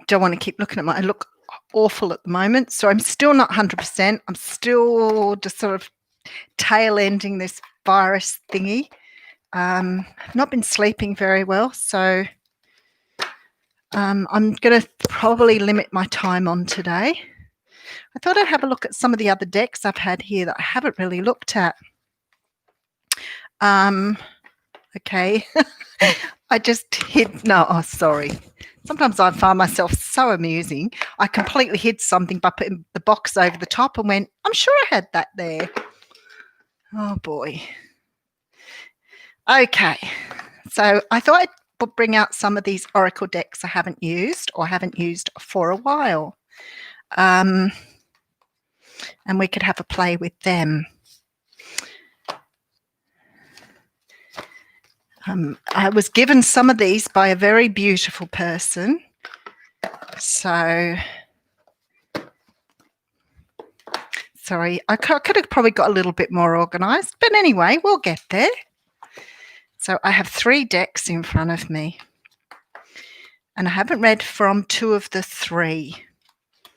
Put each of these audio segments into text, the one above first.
Don't want to keep looking at I look awful at the moment, so I'm still not 100%. I'm still just sort of tail ending this virus thingy. I've not been sleeping very well, so I'm going to probably limit my time on today. I thought I'd have a look at some of the other decks I've had here that I haven't really looked at. Okay. I just hid. No, oh, sorry. Sometimes I find myself so amusing. I completely hid something by putting the box over the top and went, I'm sure I had that there. Oh, boy. Okay. So I thought I'd bring out some of these Oracle decks I haven't used or haven't used for a while. And we could have a play with them. I was given some of these by a very beautiful person. So, sorry, I could have probably got a little bit more organised. But anyway, we'll get there. So I have 3 decks in front of me. And I haven't read from 2 of the 3. I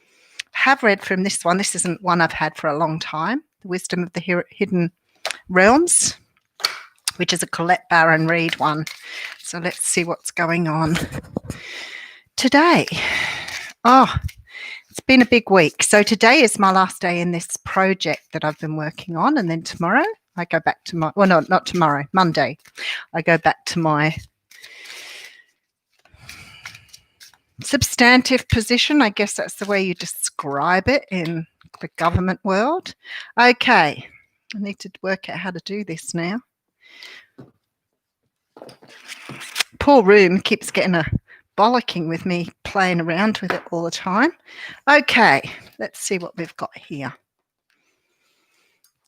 have read from this one. This isn't one I've had for a long time. The Wisdom of the Hidden Realms, which is a Colette Baron Reid one. So let's see what's going on today. Oh, it's been a big week. So today is my last day in this project that I've been working on. And then tomorrow I go back to my, well, no, not tomorrow, Monday. I go back to my substantive position. I guess that's the way you describe it in the government world. Okay, I need to work out how to do this now. Poor room keeps getting a bollocking with me playing around with it all the time. Okay, let's see what we've got here.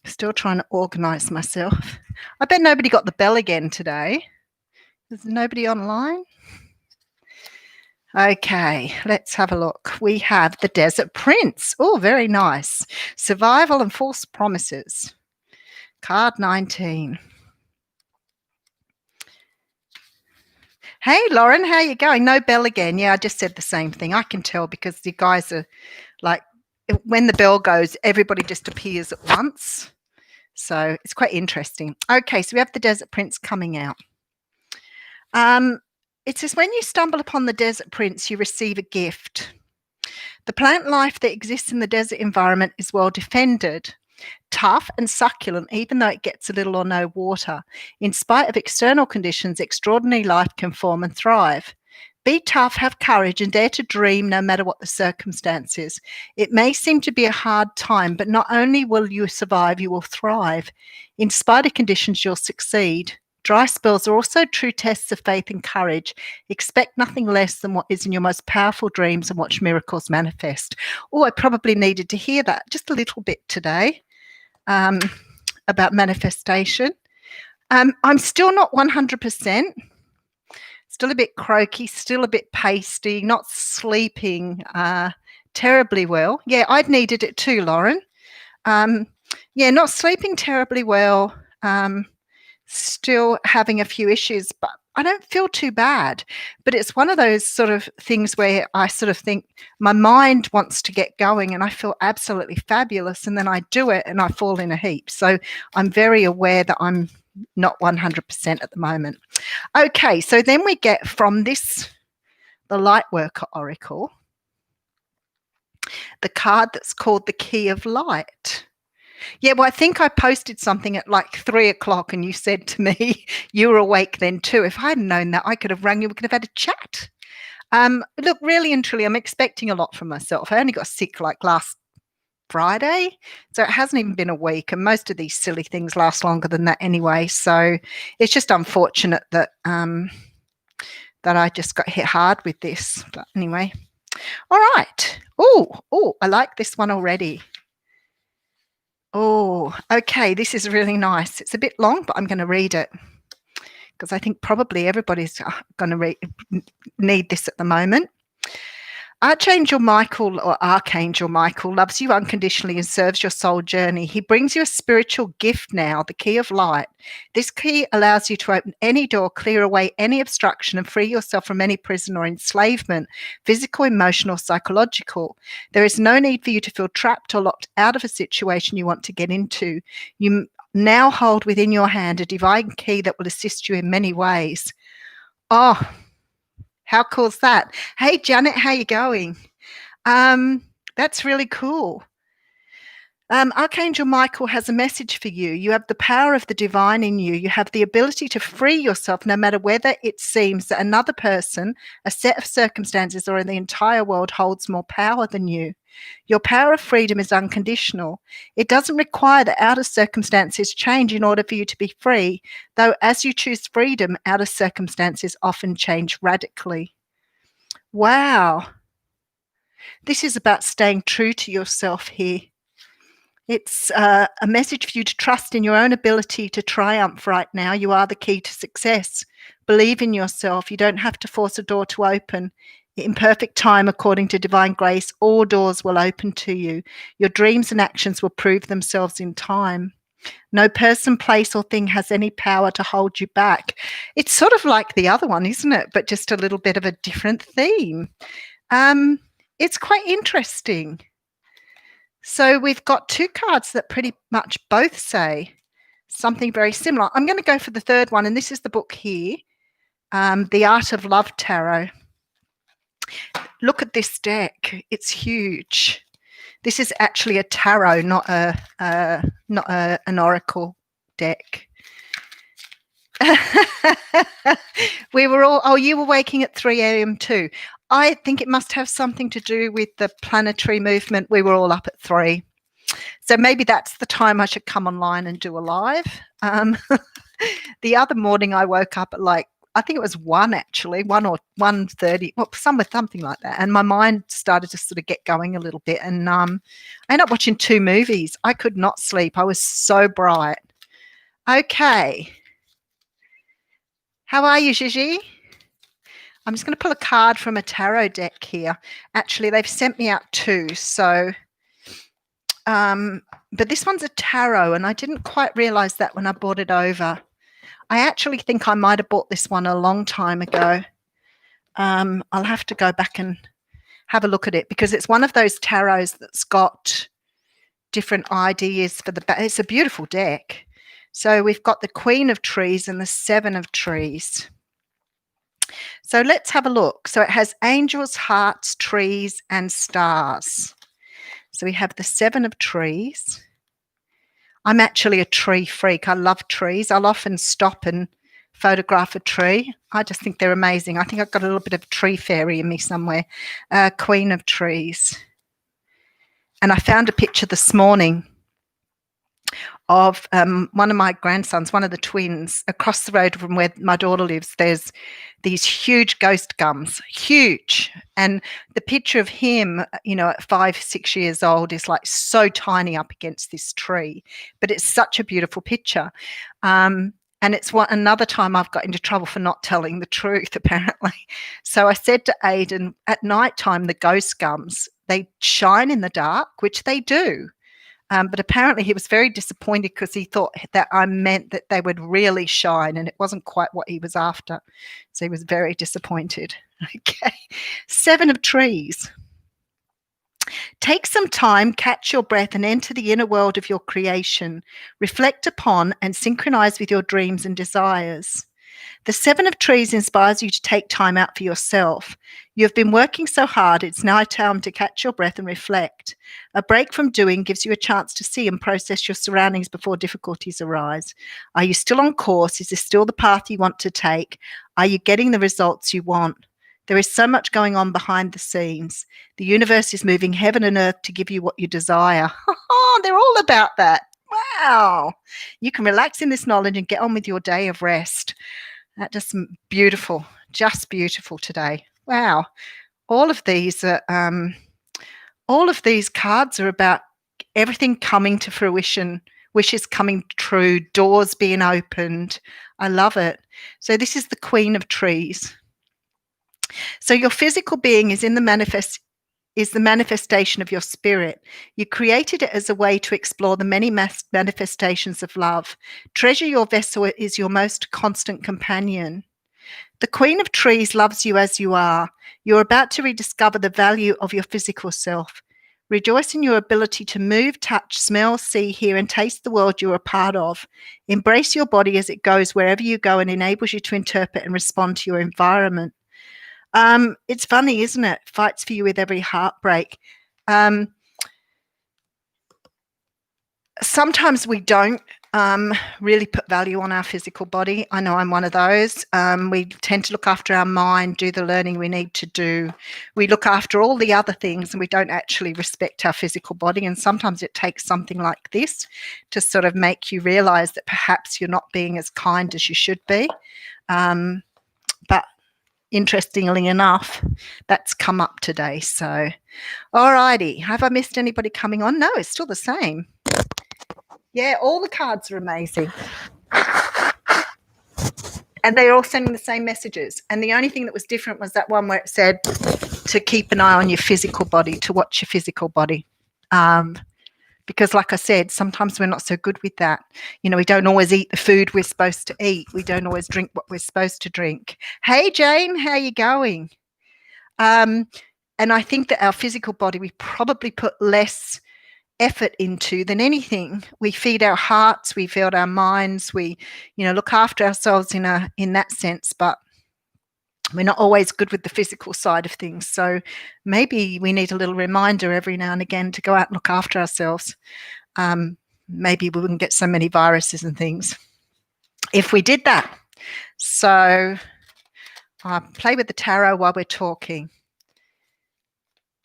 Still trying to organise myself. I bet nobody got the bell again today. Is nobody online? Okay, let's have a look. We have the Desert Prince. Oh, very nice. Survival and False Promises. Card 19. Hey, Lauren, how you going? No bell again. Yeah, I just said the same thing. I can tell because you guys are like, when the bell goes, everybody just appears at once. So it's quite interesting. Okay, so we have the Desert Prince coming out. It says, when you stumble upon the Desert Prince, you receive a gift. The plant life that exists in the desert environment is well defended, tough and succulent, even though it gets a little or no water. In spite of external conditions, extraordinary life can form and thrive. Be tough, have courage, and dare to dream no matter what the circumstances. It may seem to be a hard time, but not only will you survive, you will thrive. In spite of conditions, you'll succeed. Dry spells are also true tests of faith and courage. Expect nothing less than what is in your most powerful dreams and watch miracles manifest. Oh, I probably needed to hear that just a little bit today about manifestation. I'm still not 100%. Still a bit croaky, still a bit pasty, not sleeping terribly well. Yeah, I'd needed it too, Lauren. Yeah, not sleeping terribly well. Still having a few issues, but I don't feel too bad. But it's one of those sort of things where I sort of think my mind wants to get going and I feel absolutely fabulous, and then I do it and I fall in a heap. So I'm very aware that I'm not 100% at the moment. Okay, so then we get from this, the Lightworker Oracle, the card that's called the Key of Light. Yeah, well, I think I posted something at like 3 o'clock and you said to me, you were awake then too. If I hadn't known that, I could have rung you. We could have had a chat. Look, really and truly, I'm expecting a lot from myself. I only got sick like last Friday, so it hasn't even been a week. And most of these silly things last longer than that anyway. So it's just unfortunate that that I just got hit hard with this. But anyway, all right. Oh, I like this one already. Oh, okay, this is really nice. It's a bit long, but I'm going to read it because I think probably everybody's going to need this at the moment. Archangel Michael, or Archangel Michael, loves you unconditionally and serves your soul journey. He brings you a spiritual gift now, the key of light. This key allows you to open any door, clear away any obstruction, and free yourself from any prison or enslavement, physical, emotional, psychological. There is no need for you to feel trapped or locked out of a situation you want to get into. You now hold within your hand a divine key that will assist you in many ways. Oh, how cool is that? Hey, Janet, how you going? That's really cool. Archangel Michael has a message for you. You have the power of the divine in you. You have the ability to free yourself no matter whether it seems that another person, a set of circumstances, or in the entire world holds more power than you. Your power of freedom is unconditional. It doesn't require that outer circumstances change in order for you to be free, though as you choose freedom, outer circumstances often change radically. Wow. This is about staying true to yourself here. It's a message for you to trust in your own ability to triumph right now. You are the key to success. Believe in yourself. You don't have to force a door to open. In perfect time, according to divine grace, all doors will open to you. Your dreams and actions will prove themselves in time. No person, place, or thing has any power to hold you back. It's sort of like the other one, isn't it? But just a little bit of a different theme. It's quite interesting. So we've got two cards that pretty much both say something very similar. I'm going to go for the third one, and this is the book here, The Art of Love Tarot. Look at this deck. It's huge. This is actually a tarot, not an oracle deck. We were all, oh, you were waking at 3 a.m. too. I think it must have something to do with the planetary movement. We were all up at 3. So maybe that's the time I should come online and do a live. The other morning I woke up at I think it was 1 actually, 1 or 1:30, well, something like that. And my mind started to sort of get going a little bit. And I ended up watching 2 movies. I could not sleep. I was so bright. Okay. How are you, Gigi? I'm just going to pull a card from a tarot deck here. Actually, they've sent me out 2. So, but this one's a tarot, and I didn't quite realize that when I bought it over. I actually think I might have bought this one a long time ago. I'll have to go back and have a look at it because it's one of those tarots that's got different ideas for the back. It's a beautiful deck. So we've got the Queen of Trees and the 7 of Trees. So let's have a look. So it has angels, hearts, trees, and stars. So we have the 7 of Trees. I'm actually a tree freak. I love trees. I'll often stop and photograph a tree. I just think they're amazing. I think I've got a little bit of tree fairy in me somewhere. Queen of Trees. And I found a picture this morning of one of my grandsons, one of the twins, across the road from where my daughter lives. There's these huge ghost gums, huge. And the picture of him, at 5, 6 years old is like so tiny up against this tree. But it's such a beautiful picture. And it's another time I've got into trouble for not telling the truth, apparently. So I said to Aidan, at night time, the ghost gums, they shine in the dark, which they do. But apparently he was very disappointed because he thought that I meant that they would really shine, and it wasn't quite what he was after. So he was very disappointed. Okay. 7 of Trees. Take some time, catch your breath, and enter the inner world of your creation. Reflect upon and synchronize with your dreams and desires. The 7 of Trees inspires you to take time out for yourself. You have been working so hard, it's now time to catch your breath and reflect. A break from doing gives you a chance to see and process your surroundings before difficulties arise. Are you still on course? Is this still the path you want to take? Are you getting the results you want? There is so much going on behind the scenes. The universe is moving heaven and earth to give you what you desire. They're all about that. Wow. You can relax in this knowledge and get on with your day of rest. That's just beautiful today. Wow. All of these cards are about everything coming to fruition, wishes coming true, doors being opened. I love it. So this is the Queen of Trees. So your physical being is in the is the manifestation of your spirit. You created it as a way to explore the many manifestations of love. Treasure your vessel is your most constant companion. The Queen of Trees loves you as you are. You're about to rediscover the value of your physical self. Rejoice in your ability to move, touch, smell, see, hear, and taste the world you're a part of. Embrace your body as it goes wherever you go and enables you to interpret and respond to your environment. It's funny, isn't it? Fights for you with every heartbreak. Sometimes we don't really put value on our physical body. I know I'm one of those. We tend to look after our mind, do the learning we need to do. We look after all the other things and we don't actually respect our physical body. And sometimes it takes something like this to sort of make you realize that perhaps you're not being as kind as you should be. But interestingly enough, that's come up today. So, all righty. Have I missed anybody coming on? No, it's still the same. Yeah, all the cards are amazing. And they're all sending the same messages. And the only thing that was different was that one where it said to keep an eye on your physical body, to watch your physical body. Because like I said, sometimes we're not so good with that. You know, we don't always eat the food we're supposed to eat. We don't always drink what we're supposed to drink. Hey, Jane, how you going? And I think that our physical body, we probably put less effort into than anything. We feed our hearts, we feed our minds, we, you know, look after ourselves in that sense, but we're not always good with the physical side of things. So maybe we need a little reminder every now and again to go out and look after ourselves. Maybe we wouldn't get so many viruses and things if we did that. So I play with the tarot while we're talking.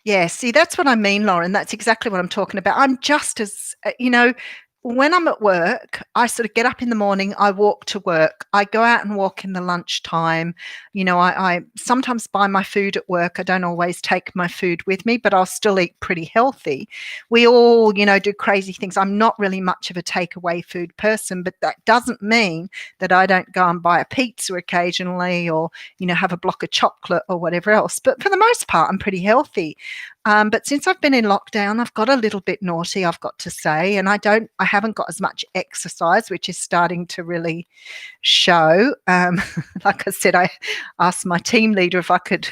Yeah, see, that's what I mean, Lauren. That's exactly what I'm talking about. I'm just as, you know, when I'm at work, I sort of get up in the morning, I walk to work, I go out and walk in the lunchtime. You know, I sometimes buy my food at work. I don't always take my food with me, but I'll still eat pretty healthy. We all, you know, do crazy things. I'm not really much of a takeaway food person, but that doesn't mean that I don't go and buy a pizza occasionally or, you know, have a block of chocolate or whatever else. But for the most part, I'm pretty healthy. But since I've been in lockdown, I've got a little bit naughty, I've got to say, and I haven't got as much exercise, which is starting to really show. Like I said, I asked my team leader if I could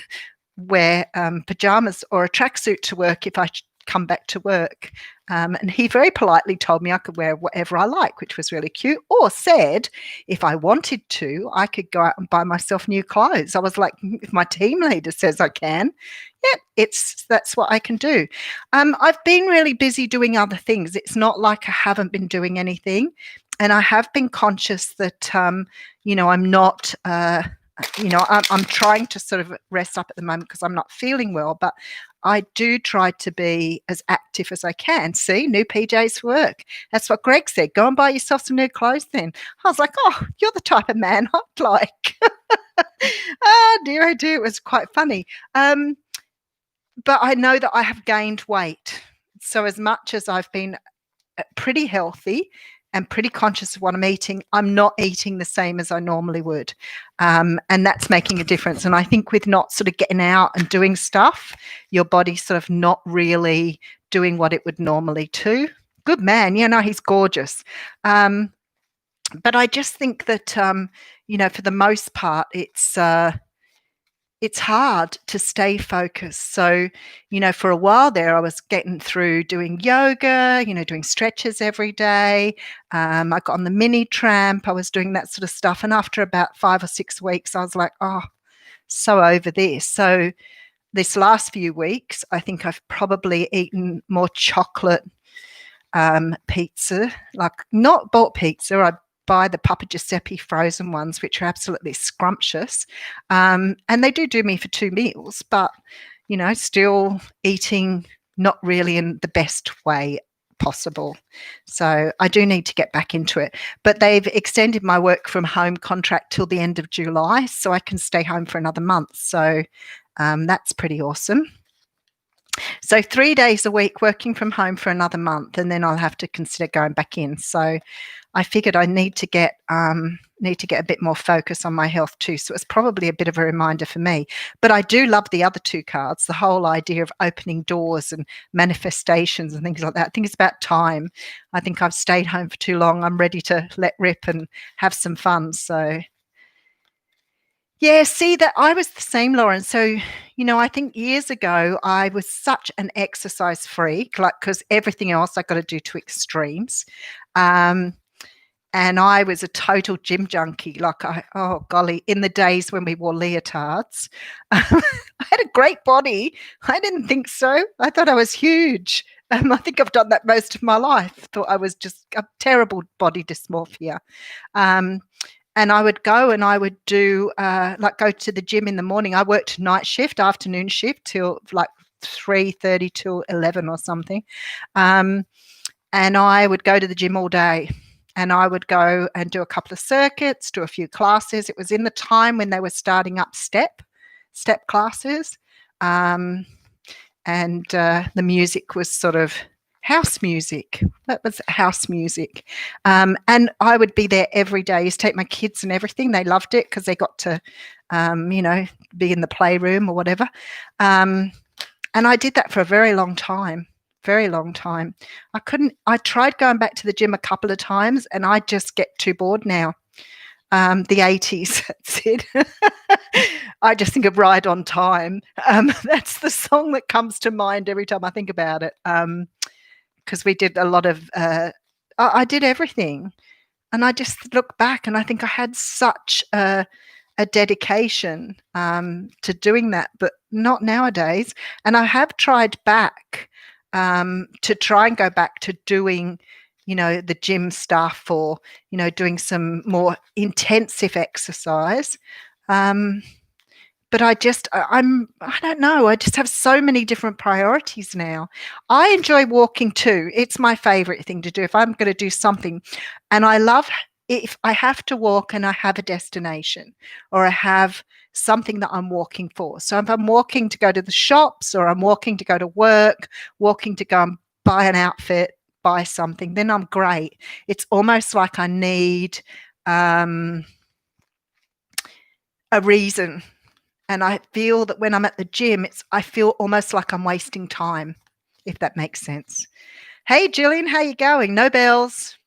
wear pajamas or a tracksuit to work if I come back to work. And he very politely told me I could wear whatever I like, which was really cute, or said if I wanted to, I could go out and buy myself new clothes. I was like, if my team leader says I can, yeah, that's what I can do. I've been really busy doing other things. It's not like I haven't been doing anything. And I have been conscious that, you know, I'm not, you know, I'm trying to sort of rest up at the moment because I'm not feeling well, but I do try to be as active as I can. See, new PJs for work. That's what Greg said. Go and buy yourself some new clothes then. I was like, oh, you're the type of man I'd like. Oh, dear, oh dear. It was quite funny. But I know that I have gained weight. So as much as I've been pretty healthy and pretty conscious of what I'm eating, I'm not eating the same as I normally would. And that's making a difference. And I think with not sort of getting out and doing stuff, your body's sort of not really doing what it would normally do. Good man. Yeah, no, he's gorgeous. But I just think that, you know, for the most part, it's hard to stay focused. So, you know, for a while there, I was getting through doing yoga, you know, doing stretches every day. I got on the mini tramp. I was doing that sort of stuff. And after about 5 or 6 weeks, I was like, oh, so over this. So this last few weeks, I think I've probably eaten more chocolate pizza, like not bought pizza. I buy the Papa Giuseppe frozen ones, which are absolutely scrumptious. And they do me for 2 meals, but, you know, still eating not really in the best way possible. So I do need to get back into it. But they've extended my work from home contract till the end of July, so I can stay home for another month. So that's pretty awesome. So 3 days a week working from home for another month, and then I'll have to consider going back in. So I figured I need to get a bit more focus on my health too. So it's probably a bit of a reminder for me. But I do love the other two cards, the whole idea of opening doors and manifestations and things like that. I think it's about time. I think I've stayed home for too long. I'm ready to let rip and have some fun. So yeah, see that I was the same, Lauren. So, I think years ago I was such an exercise freak, like, because everything else I got to do to extremes. Um, and I was a total gym junkie. Like, oh golly, in the days when we wore leotards, I had a great body. I didn't think so. I thought I was huge. I think I've done that most of my life. Thought I was just a terrible body dysmorphia. And I would go and I would do go to the gym in the morning. I worked night shift, afternoon shift till like 3:30 till 11 or something. And I would go to the gym all day. And I would go and do a couple of circuits, do a few classes. It was in the time when they were starting up step classes. And the music was sort of house music. That was house music. And I would be there every day. I used to take my kids and everything. They loved it because they got to, be in the playroom or whatever. And I did that for a very long time. Very long time. I tried going back to the gym a couple of times and I just get too bored now. The 80s, that's it. I just think of Ride on Time. That's the song that comes to mind every time I think about it. Because we did a lot of, I did everything. And I just look back and I think I had such a dedication to doing that, but not nowadays. And I have tried back to try and go back to doing, the gym stuff or, doing some more intensive exercise. But I don't know. I just have so many different priorities now. I enjoy walking too. It's my favorite thing to do if I'm going to do something. And I love if I have to walk and I have a destination or I have something that I'm walking for. So if I'm walking to go to the shops or I'm walking to go to work, walking to go and buy an outfit, buy something, then I'm great. It's almost like I need a reason. And I feel that when I'm at the gym, I feel almost like I'm wasting time, if that makes sense. Hey, Gillian, how you going? No bells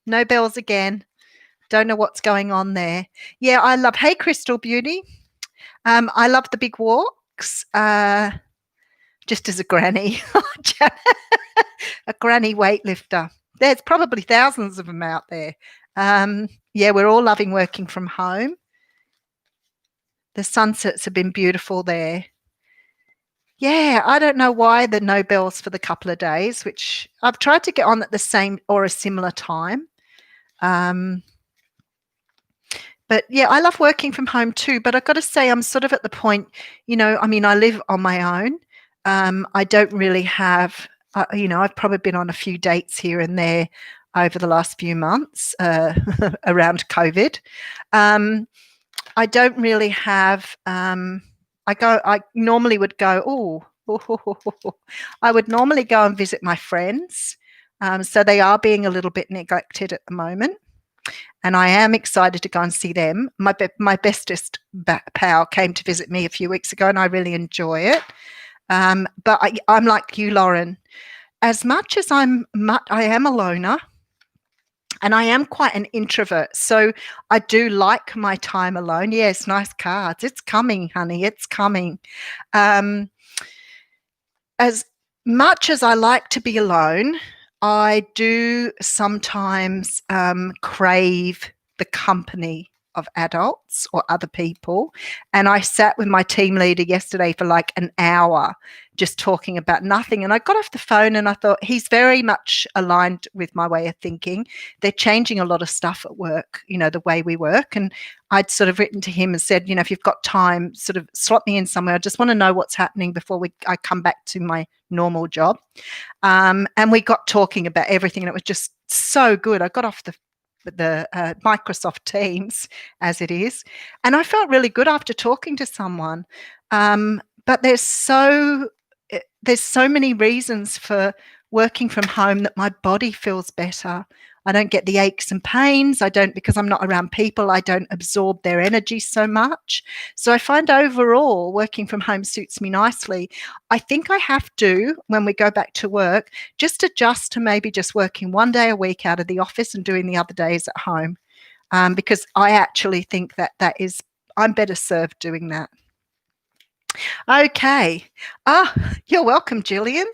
again. Don't know what's going on there. Yeah, I love, hey, Crystal Beauty. I love the big walks, just as a granny, a granny weightlifter. There's probably thousands of them out there. Yeah, we're all loving working from home. The sunsets have been beautiful there. Yeah, I don't know why the no bells for the couple of days, which I've tried to get on at the same or a similar time. But yeah, I love working from home too. But I've got to say, I'm sort of at the point, I live on my own. I don't really have, I've probably been on a few dates here and there over the last few months around COVID. I don't really have, I normally would go, I would normally go and visit my friends. So they are being a little bit neglected at the moment. And I am excited to go and see them. My bestest pal came to visit me a few weeks ago and I really enjoy it. But I'm like you, Lauren. As much as I am a loner and I am quite an introvert, so I do like my time alone. Yes, nice cards. It's coming, honey. It's coming. As much as I like to be alone, I do sometimes crave the company of adults or other people. And I sat with my team leader yesterday for like an hour just talking about nothing. And I got off the phone and I thought, he's very much aligned with my way of thinking. They're changing a lot of stuff at work, the way we work. And I'd sort of written to him and said, if you've got time, sort of slot me in somewhere. I just want to know what's happening before I come back to my normal job. And we got talking about everything and it was just so good. I got off the Microsoft Teams as it is. And I felt really good after talking to someone. But there's so many reasons for working from home that my body feels better. I don't get the aches and pains. I don't, because I'm not around people, I don't absorb their energy so much. So I find overall working from home suits me nicely. I think I have to, when we go back to work, just adjust to maybe just working 1 day a week out of the office and doing the other days at home, because I actually think I'm better served doing that. Okay. You're welcome, Gillian.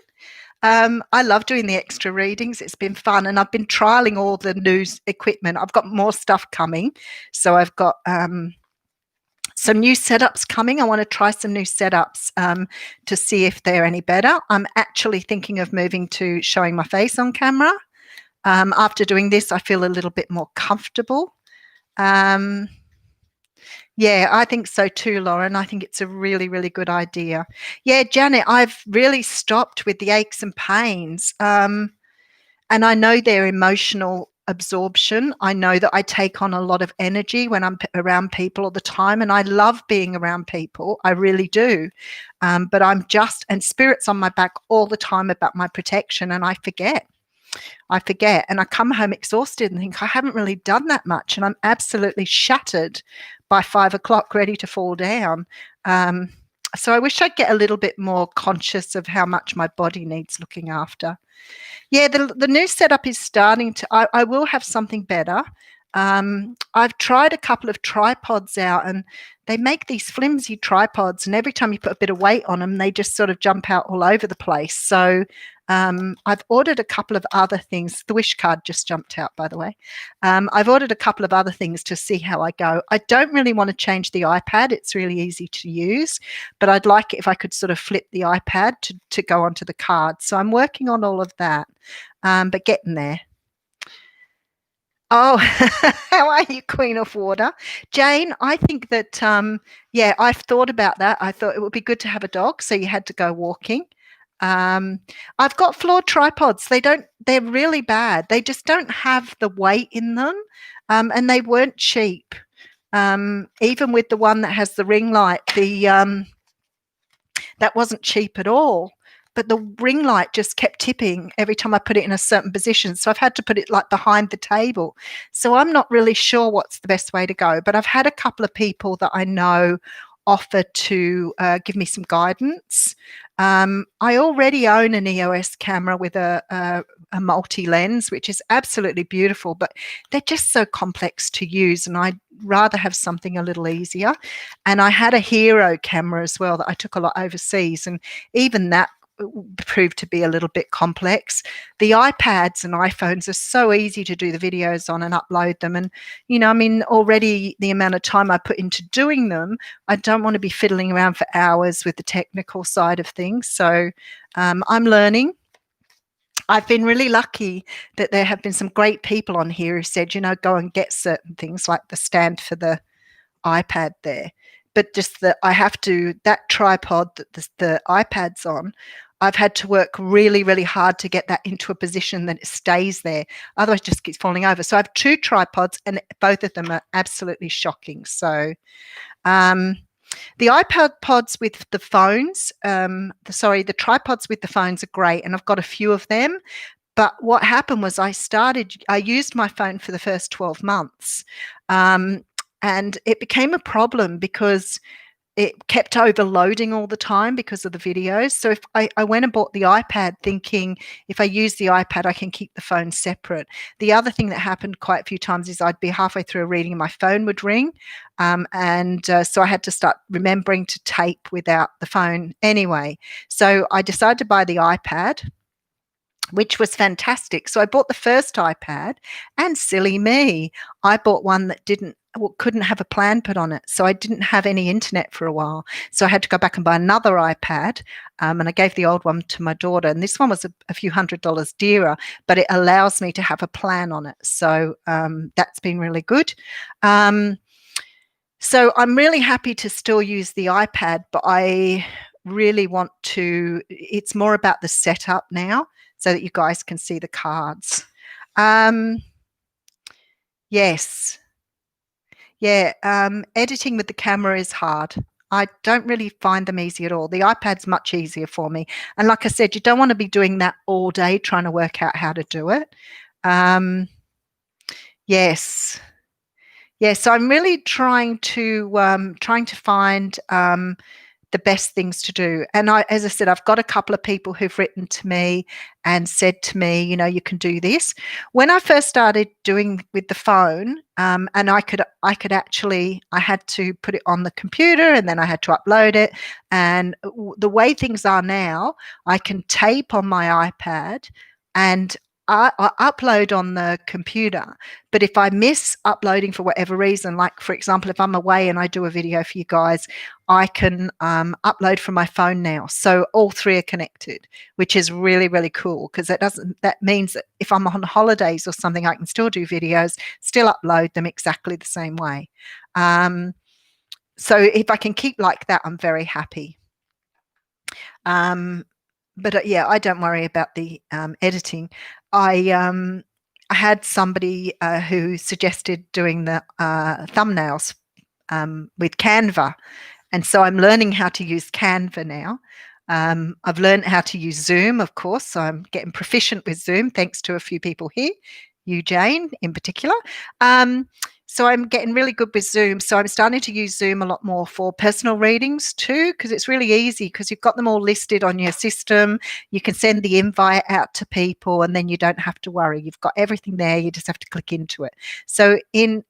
I love doing the extra readings. It's been fun, and I've been trialing all the new equipment. I've got more stuff coming. So I've got some new setups coming. I want to try some new setups to see if they're any better. I'm actually thinking of moving to showing my face on camera. After doing this, I feel a little bit more comfortable. Yeah, I think so too, Lauren. I think it's a really, really good idea. Yeah, Janet, I've really stopped with the aches and pains. And I know they're emotional absorption. I know that I take on a lot of energy when I'm around people all the time, and I love being around people. I really do. But and spirit's on my back all the time about my protection, and I forget. And I come home exhausted and think I haven't really done that much, and I'm absolutely shattered by 5 o'clock, ready to fall down. So I wish I'd get a little bit more conscious of how much my body needs looking after. Yeah, the new setup is starting to, I will have something better. I've tried a couple of tripods out, and they make these flimsy tripods, and every time you put a bit of weight on them, they just sort of jump out all over the place. So I've ordered a couple of other things. The wish card just jumped out, by the way. I've ordered a couple of other things to see how I go. I don't really want to change the iPad. It's really easy to use, but I'd like it if I could sort of flip the iPad to go onto the card. So I'm working on all of that, but getting there. Oh, how are you, Queen of Water? Jane, I think that, yeah, I've thought about that. I thought it would be good to have a dog, so you had to go walking. I've got flawed tripods. They're really bad. They just don't have the weight in them, and they weren't cheap. Even with the one that has the ring light, that wasn't cheap at all. But the ring light just kept tipping every time I put it in a certain position. So I've had to put it like behind the table. So I'm not really sure what's the best way to go. But I've had a couple of people that I know offer to give me some guidance. I already own an EOS camera with a multi-lens, which is absolutely beautiful, but they're just so complex to use, and I'd rather have something a little easier. And I had a Hero camera as well that I took a lot overseas, and even that proved to be a little bit complex. The iPads and iPhones are so easy to do the videos on and upload them. And, I mean, already the amount of time I put into doing them, I don't want to be fiddling around for hours with the technical side of things. So I'm learning. I've been really lucky that there have been some great people on here who said, go and get certain things like the stand for the iPad there. But just that tripod that the iPad's on, I've had to work really, really hard to get that into a position that it stays there. Otherwise, it just keeps falling over. So I have 2 tripods, and both of them are absolutely shocking. So the iPad pods with the phones, the tripods with the phones are great, and I've got a few of them. But what happened was I used my phone for the first 12 months. And it became a problem because it kept overloading all the time because of the videos. So if I went and bought the iPad thinking if I use the iPad, I can keep the phone separate. The other thing that happened quite a few times is I'd be halfway through a reading and my phone would ring. So I had to start remembering to tape without the phone anyway. So I decided to buy the iPad, which was fantastic. So I bought the first iPad, and silly me, I bought one that couldn't have a plan put on it. So I didn't have any internet for a while. So I had to go back and buy another iPad, and I gave the old one to my daughter. And this one was a few $100s dearer, but it allows me to have a plan on it. So that's been really good. So I'm really happy to still use the iPad, but I really want it's more about the setup now so that you guys can see the cards. Yes. Yeah, editing with the camera is hard. I don't really find them easy at all. The iPad's much easier for me. And like I said, you don't want to be doing that all day trying to work out how to do it. Yes. Yes. So I'm really trying to find the best things to do. And as I said, I've got a couple of people who've written to me and said to me, you can do this. When I first started doing with the phone, and I had to put it on the computer and then I had to upload it. And the way things are now, I can tape on my iPad and I upload on the computer. But if I miss uploading for whatever reason, like for example, if I'm away and I do a video for you guys, I can upload from my phone now. So all three are connected, which is really, really cool because that means that if I'm on holidays or something, I can still do videos, still upload them exactly the same way. So if I can keep like that, I'm very happy. But yeah, I don't worry about the editing. I had somebody who suggested doing the thumbnails with Canva. And so I'm learning how to use Canva now. I've learned how to use Zoom, of course. So I'm getting proficient with Zoom, thanks to a few people here, you, Jane, in particular. So I'm getting really good with Zoom. So I'm starting to use Zoom a lot more for personal readings too, because it's really easy because you've got them all listed on your system. You can send the invite out to people and then you don't have to worry. You've got everything there. You just have to click into it. So in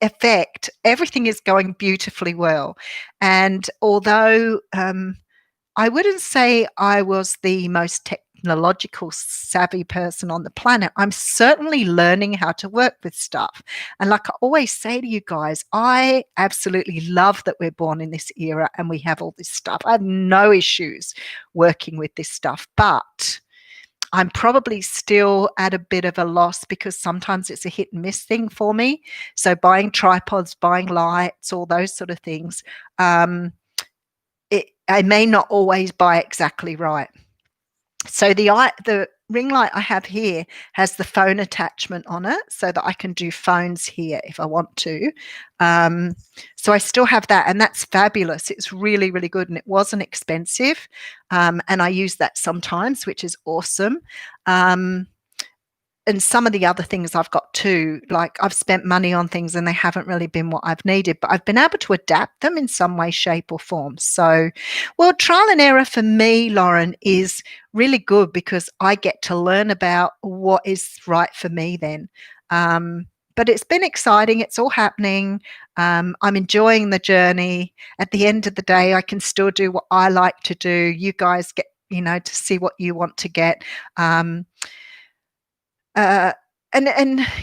effect, everything is going beautifully well. And although I wouldn't say I was the most technological savvy person on the planet, I'm certainly learning how to work with stuff. And like I always say to you guys, I absolutely love that we're born in this era and we have all this stuff. I have no issues working with this stuff, but I'm probably still at a bit of a loss because sometimes it's a hit and miss thing for me. So buying tripods, buying lights, all those sort of things, I may not always buy exactly right. So the ring light I have here has the phone attachment on it so that I can do phones here if I want to. So I still have that, and that's fabulous. It's really, really good, and it wasn't expensive. And I use that sometimes, which is awesome. And some of the other things I've got too, like I've spent money on things and they haven't really been what I've needed, but I've been able to adapt them in some way, shape, or form. So, well, trial and error for me, Lauren, is really good because I get to learn about what is right for me then. But it's been exciting. It's all happening. I'm enjoying the journey. At the end of the day, I can still do what I like to do. You guys get, to see what you want to get. And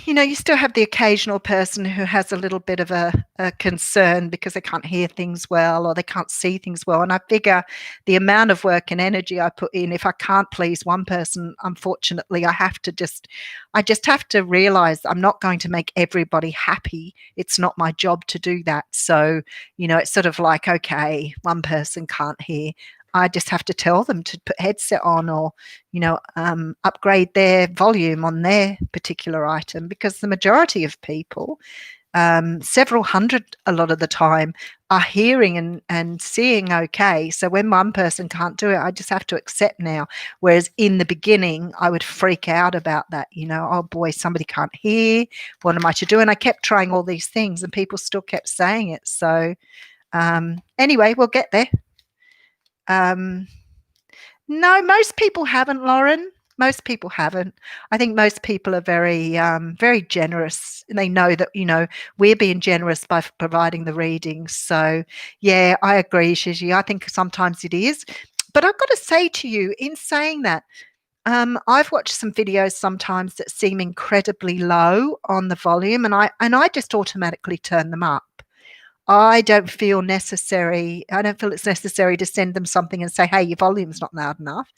you still have the occasional person who has a little bit of a concern because they can't hear things well or they can't see things well. And I figure the amount of work and energy I put in, if I can't please one person, unfortunately, I just have to realize I'm not going to make everybody happy. It's not my job to do that. So, it's sort of like, okay, one person can't hear. I just have to tell them to put headset on or, upgrade their volume on their particular item, because the majority of people, several hundred a lot of the time, are hearing and seeing okay. So when one person can't do it, I just have to accept now. Whereas in the beginning, I would freak out about that, oh boy, somebody can't hear. What am I to do? And I kept trying all these things and people still kept saying it. So anyway, we'll get there. No, most people haven't, Lauren. Most people haven't. I think most people are very, very generous. And they know that, we're being generous by providing the readings. So, yeah, I agree, Shiji. I think sometimes it is. But I've got to say to you, in saying that, I've watched some videos sometimes that seem incredibly low on the volume, and I just automatically turn them up. I don't feel it's necessary to send them something and say, hey, your volume's not loud enough.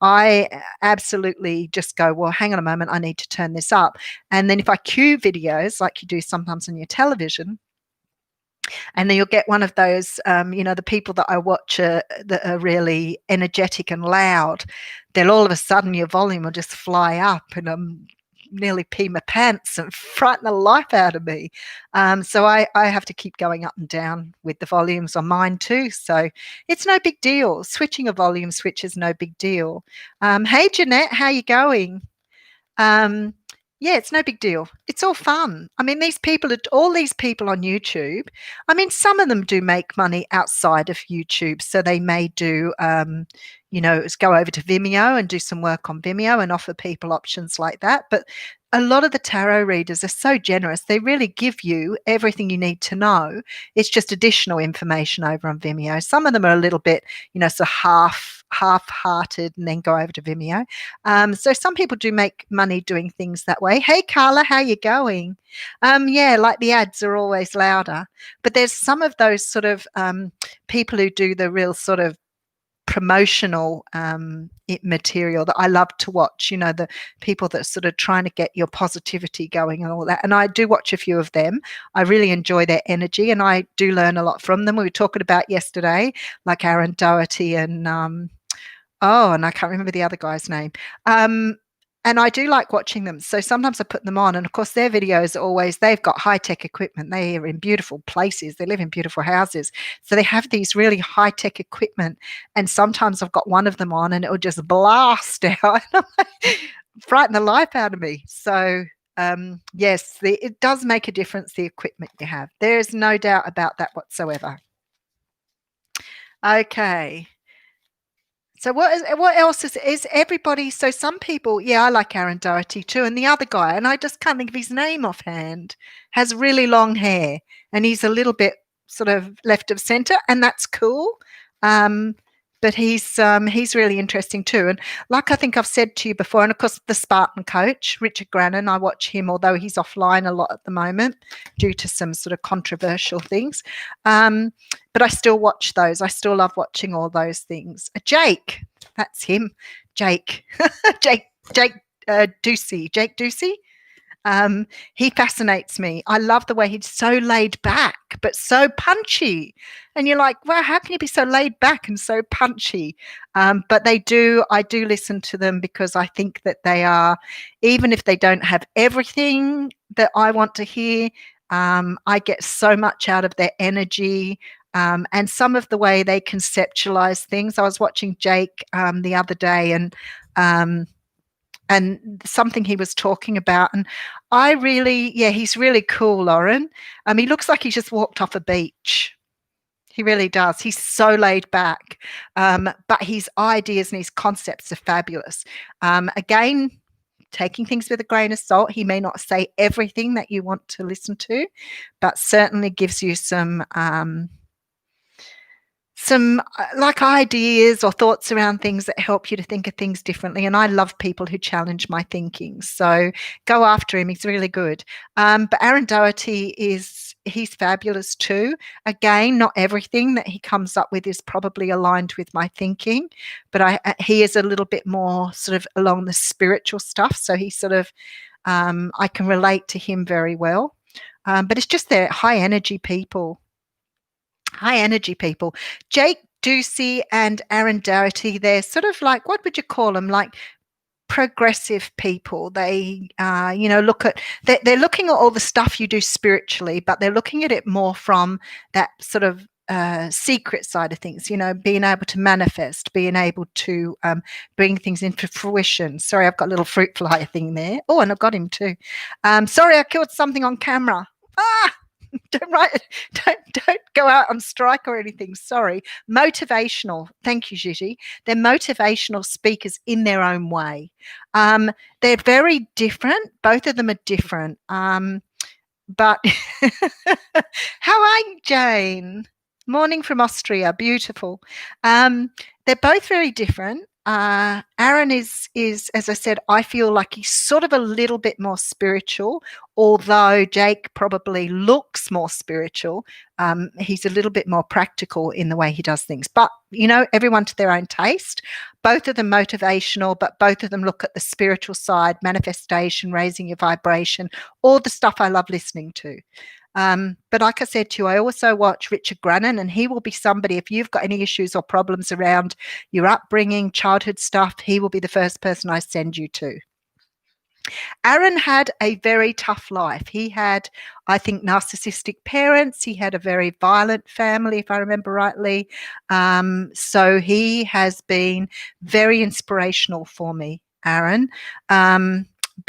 I absolutely just go, well, hang on a moment, I need to turn this up. And then if I cue videos like you do sometimes on your television, and then you'll get one of those, the people that I watch that are really energetic and loud, then all of a sudden your volume will just fly up and I'm nearly pee my pants and frighten the life out of me. So I have to keep going up and down with the volumes on mine too. So it's no big deal. Switching a volume switch is no big deal. Hey, Jeanette, how you going? Yeah, it's no big deal. It's all fun. I mean, all these people on YouTube, I mean, some of them do make money outside of YouTube. So they may do, go over to Vimeo and do some work on Vimeo and offer people options like that. But a lot of the tarot readers are so generous. They really give you everything you need to know. It's just additional information over on Vimeo. Some of them are a little bit, sort of half-hearted and then go over to Vimeo. So some people do make money doing things that way. Hey, Carla, how you going? Yeah, like the ads are always louder. But there's some of those sort of people who do the real sort of promotional material that I love to watch, the people that are sort of trying to get your positivity going and all that. And I do watch a few of them. I really enjoy their energy and I do learn a lot from them. We were talking about yesterday, like Aaron Doherty and and I can't remember the other guy's name. And I do like watching them. So sometimes I put them on. And of course, their videos are always, they've got high-tech equipment. They are in beautiful places. They live in beautiful houses. So they have these really high-tech equipment. And sometimes I've got one of them on and it will just blast out. Frighten the life out of me. So yes, it does make a difference, the equipment you have. There is no doubt about that whatsoever. Okay. So what else is everybody? So some people, yeah, I like Aaron Doherty too, and the other guy, and I just can't think of his name offhand, has really long hair, and he's a little bit sort of left of center, and that's cool. But he's really interesting too. And like I think I've said to you before, and of course the Spartan coach, Richard Grannon, I watch him, although he's offline a lot at the moment due to some sort of controversial things. But I still watch those. I still love watching all those things. Jake, that's him. Jake, Jake Ducey. Jake Ducey. He fascinates me. I love the way he's so laid back, but so punchy. And you're like, wow, how can you be so laid back and so punchy? But I do listen to them because I think that they are, even if they don't have everything that I want to hear, I get so much out of their energy. And some of the way they conceptualize things. I was watching Jake the other day and something he was talking about. And he's really cool, Lauren. He looks like he just walked off a beach. He really does. He's so laid back. But his ideas and his concepts are fabulous. Again, taking things with a grain of salt. He may not say everything that you want to listen to, but certainly gives you some like ideas or thoughts around things that help you to think of things differently. And I love people who challenge my thinking. So go after him. He's really good. But Aaron Doherty he's fabulous too. Again, not everything that he comes up with is probably aligned with my thinking, but he is a little bit more sort of along the spiritual stuff. So he sort of, I can relate to him very well. But it's just they're high energy people. Jake Ducey and Aaron Doherty, they're sort of like, what would you call them? Like progressive people. They, they're looking at all the stuff you do spiritually, but they're looking at it more from that sort of secret side of things, being able to manifest, being able to bring things into fruition. Sorry, I've got a little fruit fly thing there. Oh, and I've got him too. Sorry, I killed something on camera. Don't go out on strike or anything. Sorry. Motivational. Thank you, Gigi. They're motivational speakers in their own way. They're very different. Both of them are different. But how are you, Jane? Morning from Austria. Beautiful. They're both very different. Aaron is, as I said, I feel like he's sort of a little bit more spiritual, although Jake probably looks more spiritual. He's a little bit more practical in the way he does things. But, everyone to their own taste. Both of them motivational, but both of them look at the spiritual side, manifestation, raising your vibration, all the stuff I love listening to. But like I said to you, I also watch Richard Grannon, and he will be somebody, if you've got any issues or problems around your upbringing, childhood stuff, he will be the first person I send you to. Aaron had a very tough life. He had, I think, narcissistic parents. He had a very violent family, if I remember rightly. So he has been very inspirational for me, Aaron.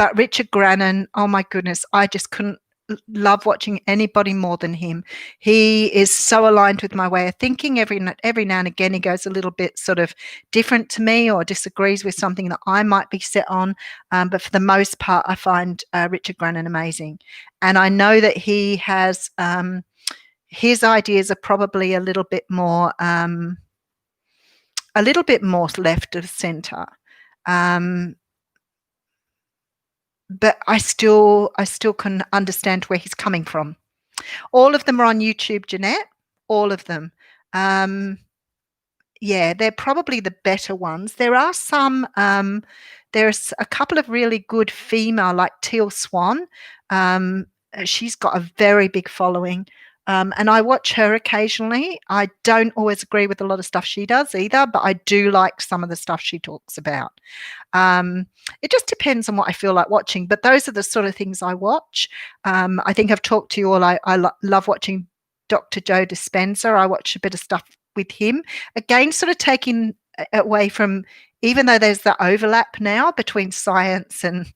But Richard Grannon, oh my goodness, I just couldn't love watching anybody more than him. He is so aligned with my way of thinking. Every now and again, he goes a little bit sort of different to me or disagrees with something that I might be set on. But for the most part, I find Richard Grannon amazing. And I know that he has his ideas are probably a little bit more left of centre. But I still can understand where he's coming from. All of them are on YouTube, Jeanette. All of them. Yeah, they're probably the better ones. There are some. There's a couple of really good female, like Teal Swan. She's got a very big following. And I watch her occasionally. I don't always agree with a lot of stuff she does either, but I do like some of the stuff she talks about. It just depends on what I feel like watching, but those are the sort of things I watch. I think I've talked to you all. I love watching Dr. Joe Dispenza. I watch a bit of stuff with him. Again, sort of taking away from, even though there's the overlap now between science and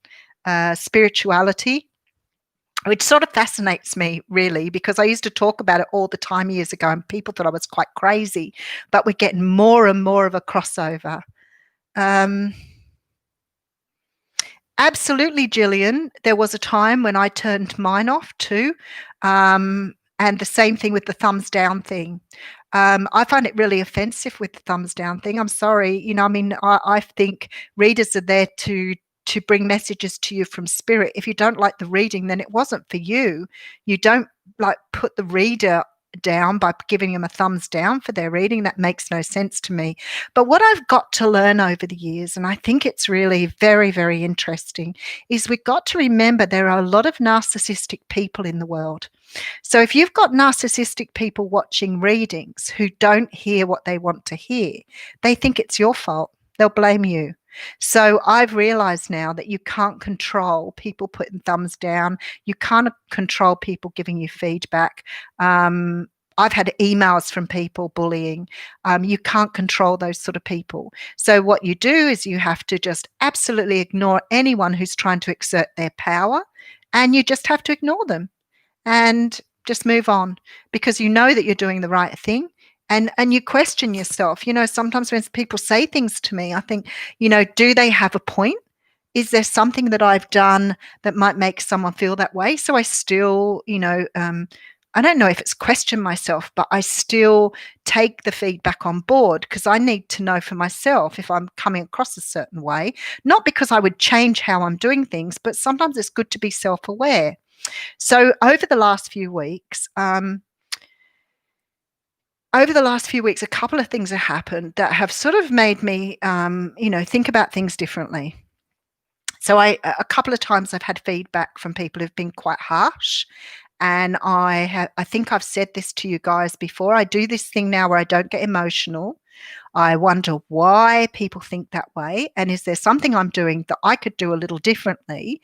spirituality, which sort of fascinates me, really, because I used to talk about it all the time years ago and people thought I was quite crazy, but we're getting more and more of a crossover. Absolutely, Gillian. There was a time when I turned mine off too. And the same thing with the thumbs down thing. I find it really offensive with the thumbs down thing. I'm sorry. I think readers are there to bring messages to you from spirit. If you don't like the reading, then it wasn't for you. You don't put the reader down by giving them a thumbs down for their reading. That makes no sense to me. But what I've got to learn over the years, and I think it's really very, very interesting, is we've got to remember there are a lot of narcissistic people in the world. So if you've got narcissistic people watching readings who don't hear what they want to hear, they think it's your fault. They'll blame you. So I've realized now that you can't control people putting thumbs down. You can't control people giving you feedback. I've had emails from people bullying. You can't control those sort of people. So what you do is you have to just absolutely ignore anyone who's trying to exert their power, and you just have to ignore them and just move on, because you know that you're doing the right thing. And you question yourself. Sometimes when people say things to me, I think, do they have a point? Is there something that I've done that might make someone feel that way? So I still, I don't know if it's question myself, but I still take the feedback on board, because I need to know for myself if I'm coming across a certain way, not because I would change how I'm doing things, but sometimes it's good to be self-aware. So over the last few weeks, a couple of things have happened that have sort of made me, think about things differently. So a couple of times I've had feedback from people who've been quite harsh, and I think I've said this to you guys before. I do this thing now where I don't get emotional. I wonder why people think that way, and is there something I'm doing that I could do a little differently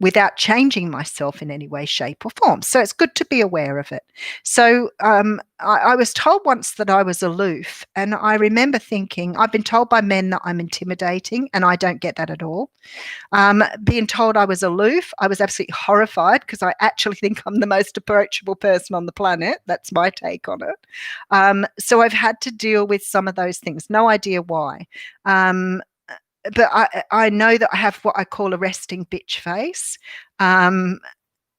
without changing myself in any way, shape, or form. So it's good to be aware of it. So I was told once that I was aloof, and I remember thinking, I've been told by men that I'm intimidating, and I don't get that at all. Being told I was aloof, I was absolutely horrified, because I actually think I'm the most approachable person on the planet. That's my take on it. So I've had to deal with some of those things. No idea why. But I know that I have what I call a resting bitch face. And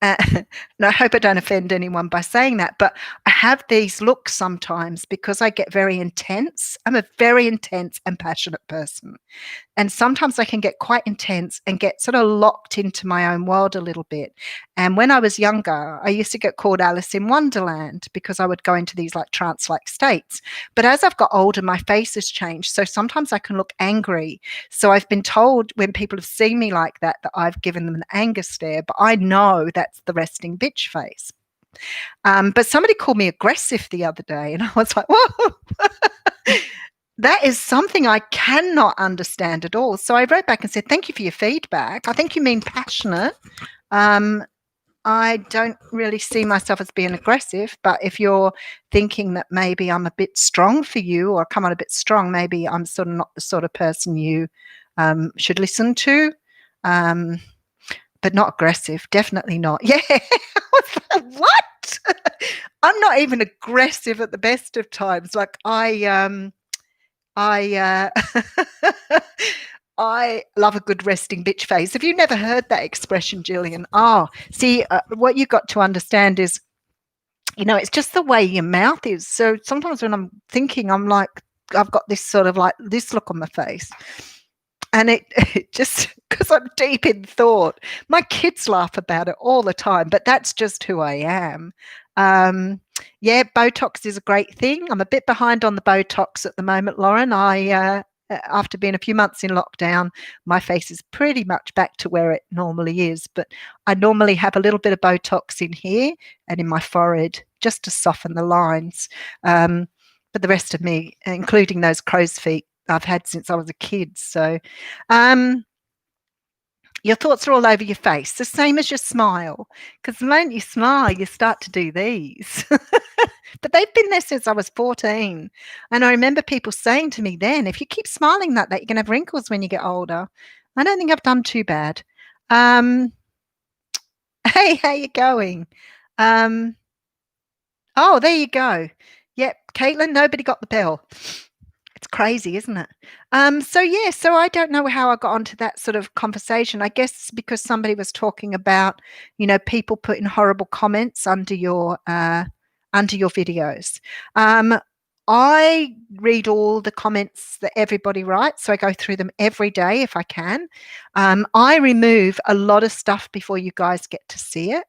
I hope I don't offend anyone by saying that, but I have these looks sometimes because I get very intense. I'm a very intense and passionate person. And sometimes I can get quite intense and get sort of locked into my own world a little bit. And when I was younger, I used to get called Alice in Wonderland because I would go into these trance-like states. But as I've got older, my face has changed. So sometimes I can look angry. So I've been told when people have seen me like that I've given them an anger stare, but I know that's the resting bitch face. But somebody called me aggressive the other day, and I was like, whoa. That is something I cannot understand at all. So I wrote back and said, thank you for your feedback. I think you mean passionate. I don't really see myself as being aggressive, but if you're thinking that maybe I'm a bit strong for you or come on a bit strong, maybe I'm sort of not the sort of person you should listen to. but not aggressive. Definitely not. Yeah. I was like, what? I'm not even aggressive at the best of times. Like I I love a good resting bitch face. Have you never heard that expression, Gillian? Oh, see, what you got to understand is, it's just the way your mouth is. So sometimes when I'm thinking, I'm like, I've got this sort of like this look on my face. And it just, because I'm deep in thought, my kids laugh about it all the time, but that's just who I am. Yeah, Botox is a great thing. I'm a bit behind on the Botox at the moment, Lauren. After being a few months in lockdown, my face is pretty much back to where it normally is. But I normally have a little bit of Botox in here and in my forehead just to soften the lines. But the rest of me, including those crow's feet, I've had since I was a kid. So your thoughts are all over your face, the same as your smile. Because the moment you smile, you start to do these. But they've been there since I was 14. And I remember people saying to me then, if you keep smiling like that, you're going to have wrinkles when you get older. I don't think I've done too bad. Hey, how you going? Oh, there you go. Yep, Caitlin, nobody got the bell. It's crazy, isn't it? So I don't know how I got onto that sort of conversation. I guess because somebody was talking about, people putting horrible comments under your videos. I read all the comments that everybody writes, so I go through them every day if I can. I remove a lot of stuff before you guys get to see it.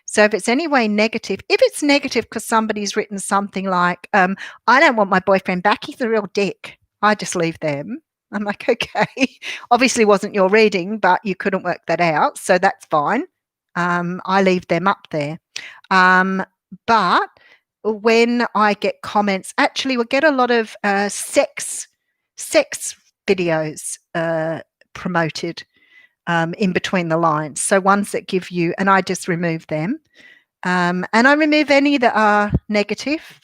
So if it's any way negative, if it's negative because somebody's written something like, I don't want my boyfriend back, he's a real dick, I just leave them. I'm like, okay, obviously wasn't your reading, but you couldn't work that out, so that's fine. I leave them up there. But when I get comments, actually we'll get a lot of sex videos promoted in between the lines. So ones that give you, and I just remove them. And I remove any that are negative.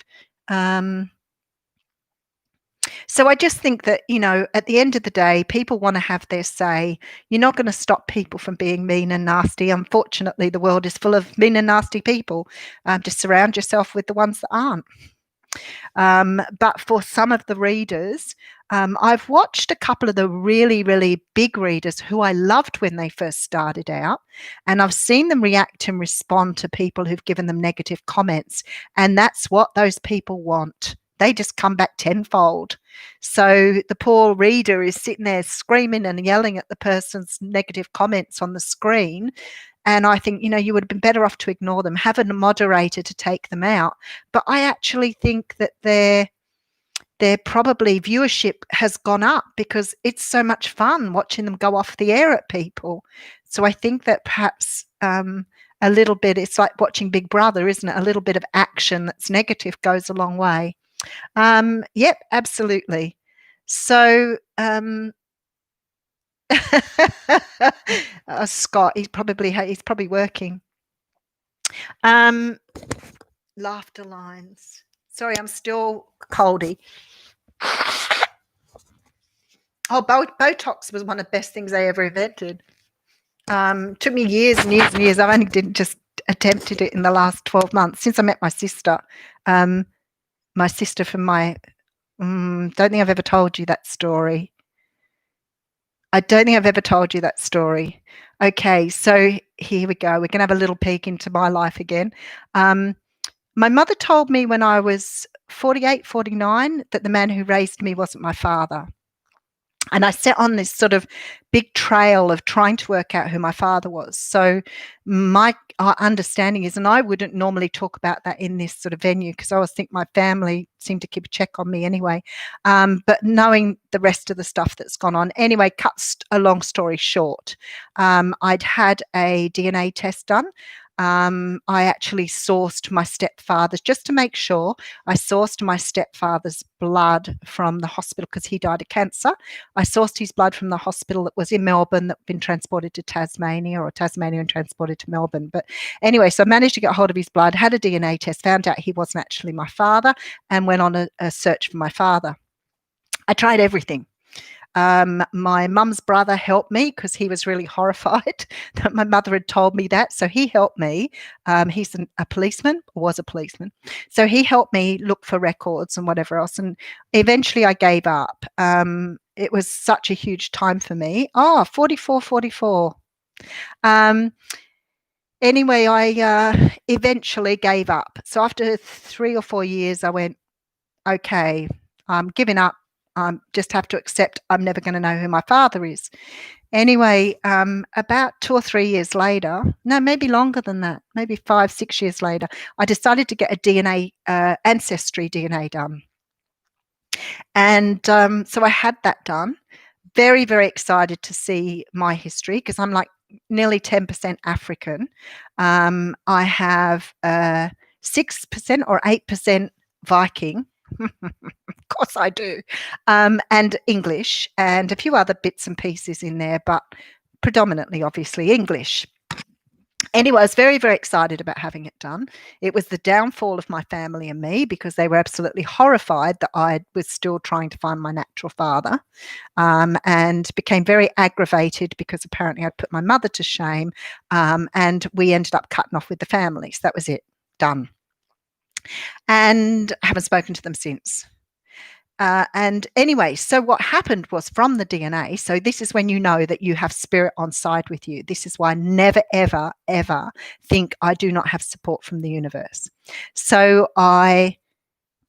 So I just think that, at the end of the day, people want to have their say. You're not going to stop people from being mean and nasty. Unfortunately, the world is full of mean and nasty people. Just surround yourself with the ones that aren't. But for some of the readers, I've watched a couple of the really, really big readers who I loved when they first started out, and I've seen them react and respond to people who've given them negative comments, and that's what those people want. They just come back tenfold. So the poor reader is sitting there screaming and yelling at the person's negative comments on the screen. And I think, you would have been better off to ignore them, have a moderator to take them out. But I actually think that their probably viewership has gone up because it's so much fun watching them go off the air at people. So I think that perhaps a little bit, it's like watching Big Brother, isn't it? A little bit of action that's negative goes a long way. Yep, absolutely. So Scott, he's probably working. Laughter lines. Sorry, I'm still coldy. Oh, Botox was one of the best things I ever invented. Took me years and years and years. I've only just attempted it in the last 12 months since I met my sister. My sister from my, don't think I've ever told you that story. I don't think I've ever told you that story. Okay, so here we go. We're going to have a little peek into my life again. My mother told me when I was 48, 49, that the man who raised me wasn't my father. And I set on this sort of big trail of trying to work out who my father was. So my understanding is, and I wouldn't normally talk about that in this sort of venue because I always think my family seem to keep a check on me anyway. But knowing the rest of the stuff that's gone on. Anyway, cut a long story short, I'd had a DNA test done. I actually sourced my stepfather's, just to make sure, I sourced my stepfather's blood from the hospital because he died of cancer. I sourced his blood from the hospital that was in Melbourne that had been transported to Tasmania, or Tasmania and transported to Melbourne. But anyway, so I managed to get hold of his blood, had a DNA test, found out he wasn't actually my father, and went on a search for my father. I tried everything. My mum's brother helped me because he was really horrified that my mother had told me that. So he helped me. He's a policeman, or was a policeman. So he helped me look for records and whatever else. And eventually I gave up. It was such a huge time for me. 44. Anyway, I eventually gave up. So after 3 or 4 years, I went, okay, I'm giving up. I just have to accept I'm never going to know who my father is. Anyway, about 2 or 3 years later, no, maybe longer than that, maybe 5, 6 years later, I decided to get a DNA, ancestry DNA done. And so I had that done. Very, very excited to see my history because I'm like nearly 10% African. I have 6% or 8% Viking. Of course I do. And English and a few other bits and pieces in there, but predominantly, obviously, English. Anyway, I was very, very excited about having it done. It was the downfall of my family and me because they were absolutely horrified that I was still trying to find my natural father, and became very aggravated because apparently I'd put my mother to shame, and we ended up cutting off with the family. So that was it, done. And I haven't spoken to them since. And anyway, so what happened was from the DNA. So this is when you know that you have spirit on side with you. This is why I never, ever, ever think I do not have support from the universe. So I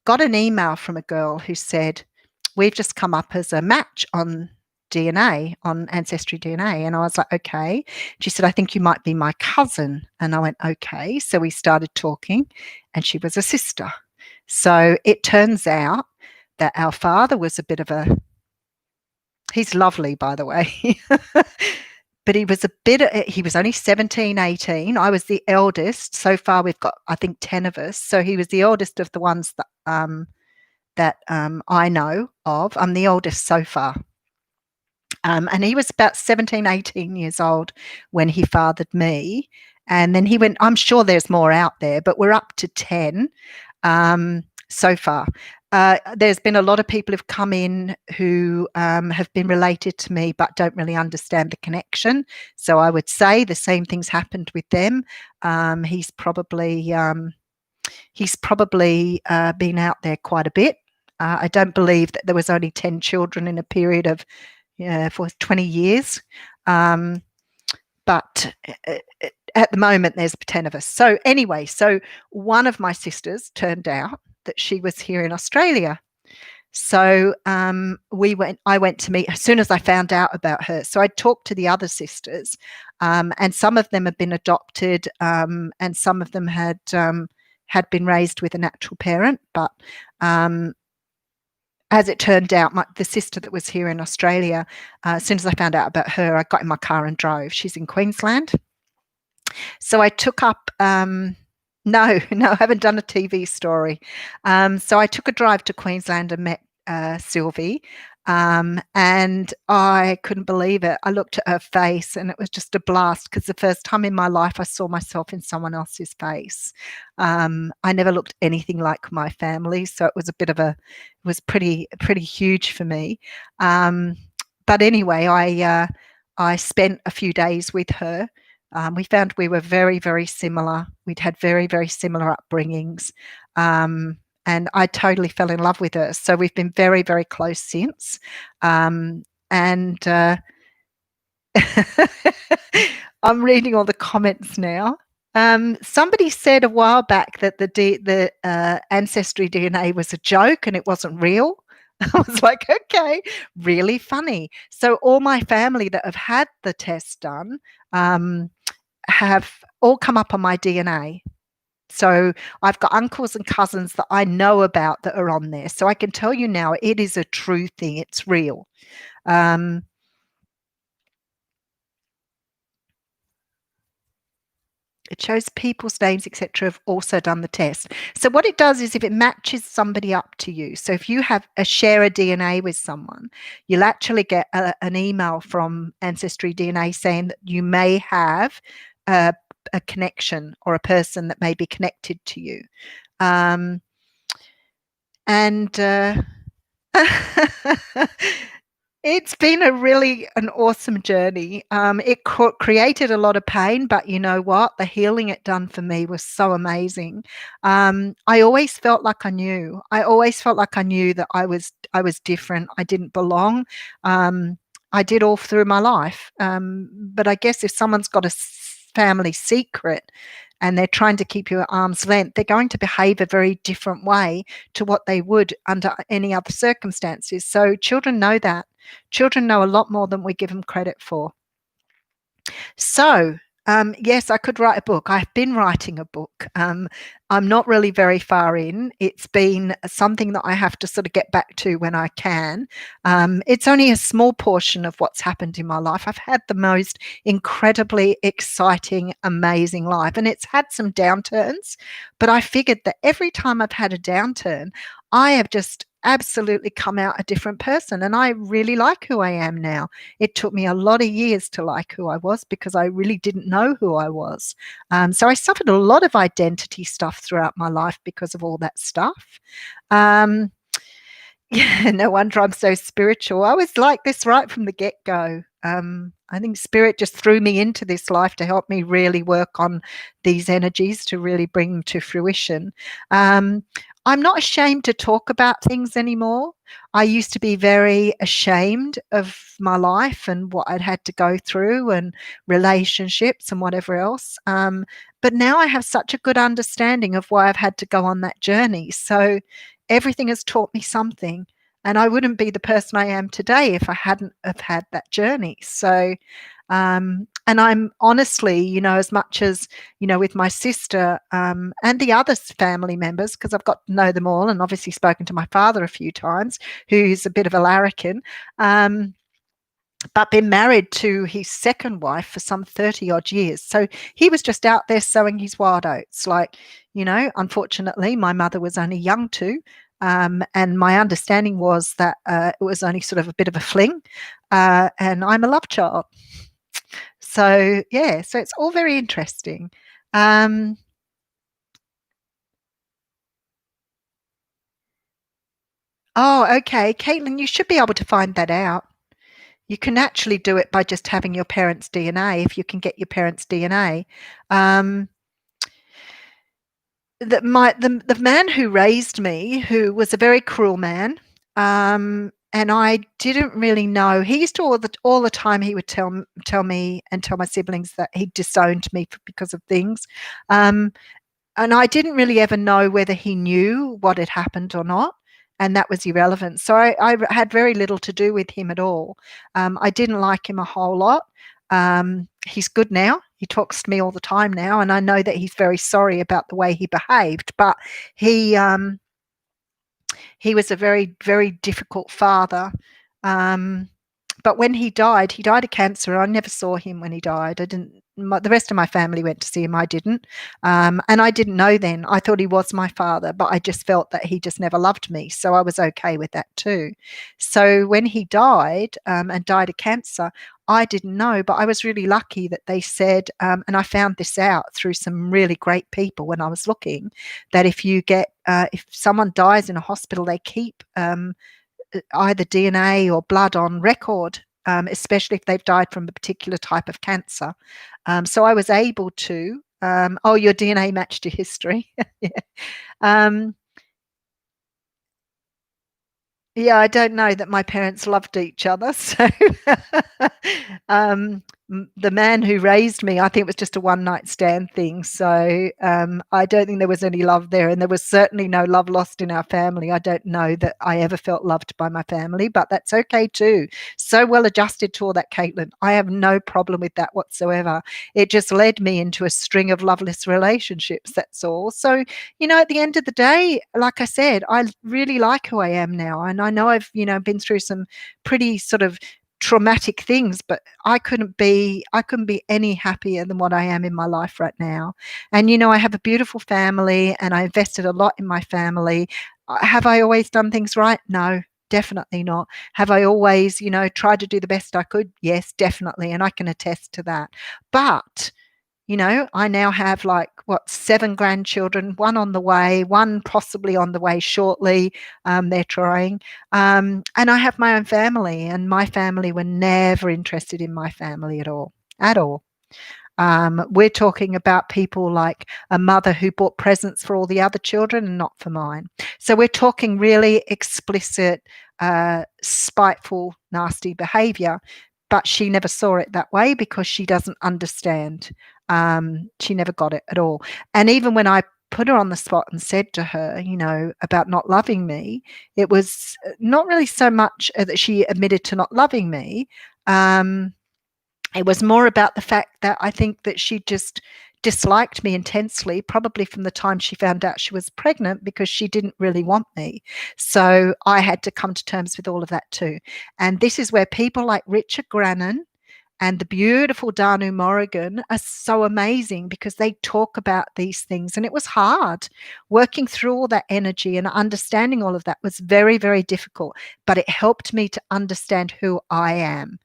got an email from a girl who said, we've just come up as a match on DNA, on Ancestry DNA. And I was like, okay. She said, I think you might be my cousin. And I went, okay. So we started talking, and she was a sister. So it turns out that our father was a bit of a, he's lovely, by the way, but he was he was only 17, 18. I was the eldest. So far we've got, I think, 10 of us. So he was the eldest of the ones that I know of. I'm the oldest so far. And he was about 17, 18 years old when he fathered me. And then he went, I'm sure there's more out there, but we're up to 10 so far. There's been a lot of people who've come in who have been related to me but don't really understand the connection. So I would say the same things happened with them. He's probably been out there quite a bit. I don't believe that there was only 10 children in a period of for 20 years. But at the moment, there's 10 of us. So anyway, so one of my sisters turned out that she was here in Australia. So I went to meet as soon as I found out about her. So I talked to the other sisters, and some of them had been adopted, and some of them had been raised with a natural parent. But as it turned out, the sister that was here in Australia, as soon as I found out about her, I got in my car and drove. She's in Queensland. So I took up, no, I haven't done a TV story. So I took a drive to Queensland and met Sylvie, and I couldn't believe it. I looked at her face and it was just a blast because the first time in my life I saw myself in someone else's face. I never looked anything like my family, so it was it was pretty huge for me. But anyway, I spent a few days with her. We found we were very, very similar. We'd had very, very similar upbringings. And I totally fell in love with her. So we've been very, very close since. And I'm reading all the comments now. Somebody said a while back that the Ancestry DNA was a joke and it wasn't real. I was like, okay, really funny. So all my family that have had the test done have all come up on my DNA. So I've got uncles and cousins that I know about that are on there. So I can tell you now, it is a true thing. It's real. It shows people's names, etc., have also done the test. So what it does is if it matches somebody up to you, so if you have share a DNA with someone, you'll actually get an email from Ancestry DNA saying that you may have a connection or a person that may be connected to you. It's been a really an awesome journey. It created a lot of pain, but you know what? The healing it done for me was so amazing. I always felt like I knew. I always felt like I knew that I was different. I didn't belong. I did all through my life. But I guess if someone's got a family secret and they're trying to keep you at arm's length, they're going to behave a very different way to what they would under any other circumstances. So children know that. Children know a lot more than we give them credit for. So, yes, I could write a book. I've been writing a book. I'm not really very far in. It's been something that I have to sort of get back to when I can. It's only a small portion of what's happened in my life. I've had the most incredibly exciting, amazing life, and it's had some downturns. But I figured that every time I've had a downturn, I have just absolutely come out a different person, and I really like who I am now. It took me a lot of years to like who I was because I really didn't know who I was. So I suffered a lot of identity stuff throughout my life because of all that stuff. Um, yeah, no wonder I'm so spiritual. I was like this right from the get go. I think spirit just threw me into this life to help me really work on these energies to really bring them to fruition. Um, I'm not ashamed to talk about things anymore. I used to be very ashamed of my life and what I'd had to go through and relationships and whatever else. But now I have such a good understanding of why I've had to go on that journey. So everything has taught me something, and I wouldn't be the person I am today if I hadn't have had that journey. So and I'm honestly, as much as, with my sister, and the other family members, because I've got to know them all and obviously spoken to my father a few times, who's a bit of a larrikin, um, but been married to his second wife for some 30 odd years. So he was just out there sowing his wild oats. Like, unfortunately, my mother was only young too. And my understanding was that it was only sort of a bit of a fling. And I'm a love child. So, yeah, so it's all very interesting. Um, oh, okay. Caitlin, you should be able to find that out. You can actually do it by just having your parents' DNA if you can get your parents' DNA. Um, the man who raised me, who was a very cruel man, and I didn't really know. He used to all the time he would tell me and tell my siblings that he disowned me because of things, um, and I didn't really ever know whether he knew what had happened or not. And that was irrelevant. So I had very little to do with him at all. I didn't like him a whole lot. He's good now. He talks to me all the time now, and I know that he's very sorry about the way he behaved. But he he was a very, very difficult father. Um, but when he died of cancer. I never saw him when he died. I didn't. The rest of my family went to see him. I didn't, and I didn't know then. I thought he was my father, but I just felt that he just never loved me. So I was okay with that too. So when he died, and died of cancer, I didn't know, but I was really lucky that they said, and I found this out through some really great people when I was looking, that if someone dies in a hospital, they keep either DNA or blood on record, especially if they've died from a particular type of cancer. So I was able to. Oh, your DNA matched your history. Yeah. Um, yeah, I don't know that my parents loved each other. So, um, the man who raised me, I think it was just a one night stand thing. So, I don't think there was any love there, and there was certainly no love lost in our family. I don't know that I ever felt loved by my family, but that's okay too. So well adjusted to all that, Caitlin. I have no problem with that whatsoever. It just led me into a string of loveless relationships. That's all. So, at the end of the day, like I said, I really like who I am now. And I know I've, been through some pretty sort of traumatic things, but I couldn't be any happier than what I am in my life right now. And I have a beautiful family, and I invested a lot in my family. Have I always done things right? No, definitely not. Have I always, tried to do the best I could? Yes, definitely. And I can attest to that. But I now have like, what, 7 grandchildren, one on the way, one possibly on the way shortly. They're trying. And I have my own family, and my family were never interested in my family at all, at all. We're talking about people like a mother who bought presents for all the other children and not for mine. So we're talking really explicit, spiteful, nasty behavior. But she never saw it that way because she doesn't understand. She never got it at all. And even when I put her on the spot and said to her, about not loving me, it was not really so much that she admitted to not loving me. It was more about the fact that I think that she just disliked me intensely, probably from the time she found out she was pregnant, because she didn't really want me. So I had to come to terms with all of that too. And this is where people like Richard Grannon and the beautiful Danu Morrigan are so amazing, because they talk about these things. And it was hard. Working through all that energy and understanding all of that was very, very difficult, but it helped me to understand who I am.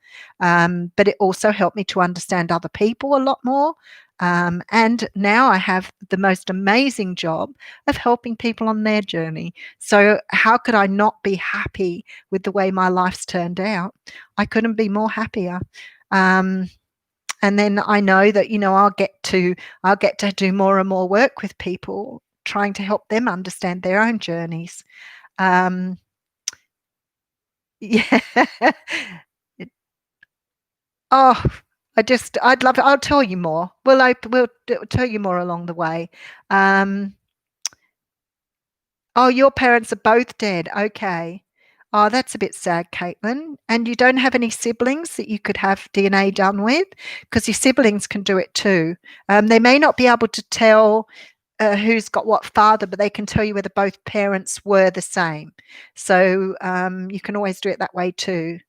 But it also helped me to understand other people a lot more. And now I have the most amazing job of helping people on their journey. So how could I not be happy with the way my life's turned out? I couldn't be more happier. And then I know that, I'll get to do more and more work with people, trying to help them understand their own journeys. Yeah. Oh, I'd love it. I'll tell you more. We'll tell you more along the way. Oh, your parents are both dead. Okay. Oh, that's a bit sad, Caitlin. And you don't have any siblings that you could have DNA done with? Because your siblings can do it too. They may not be able to tell who's got what father, but they can tell you whether both parents were the same. So you can always do it that way too.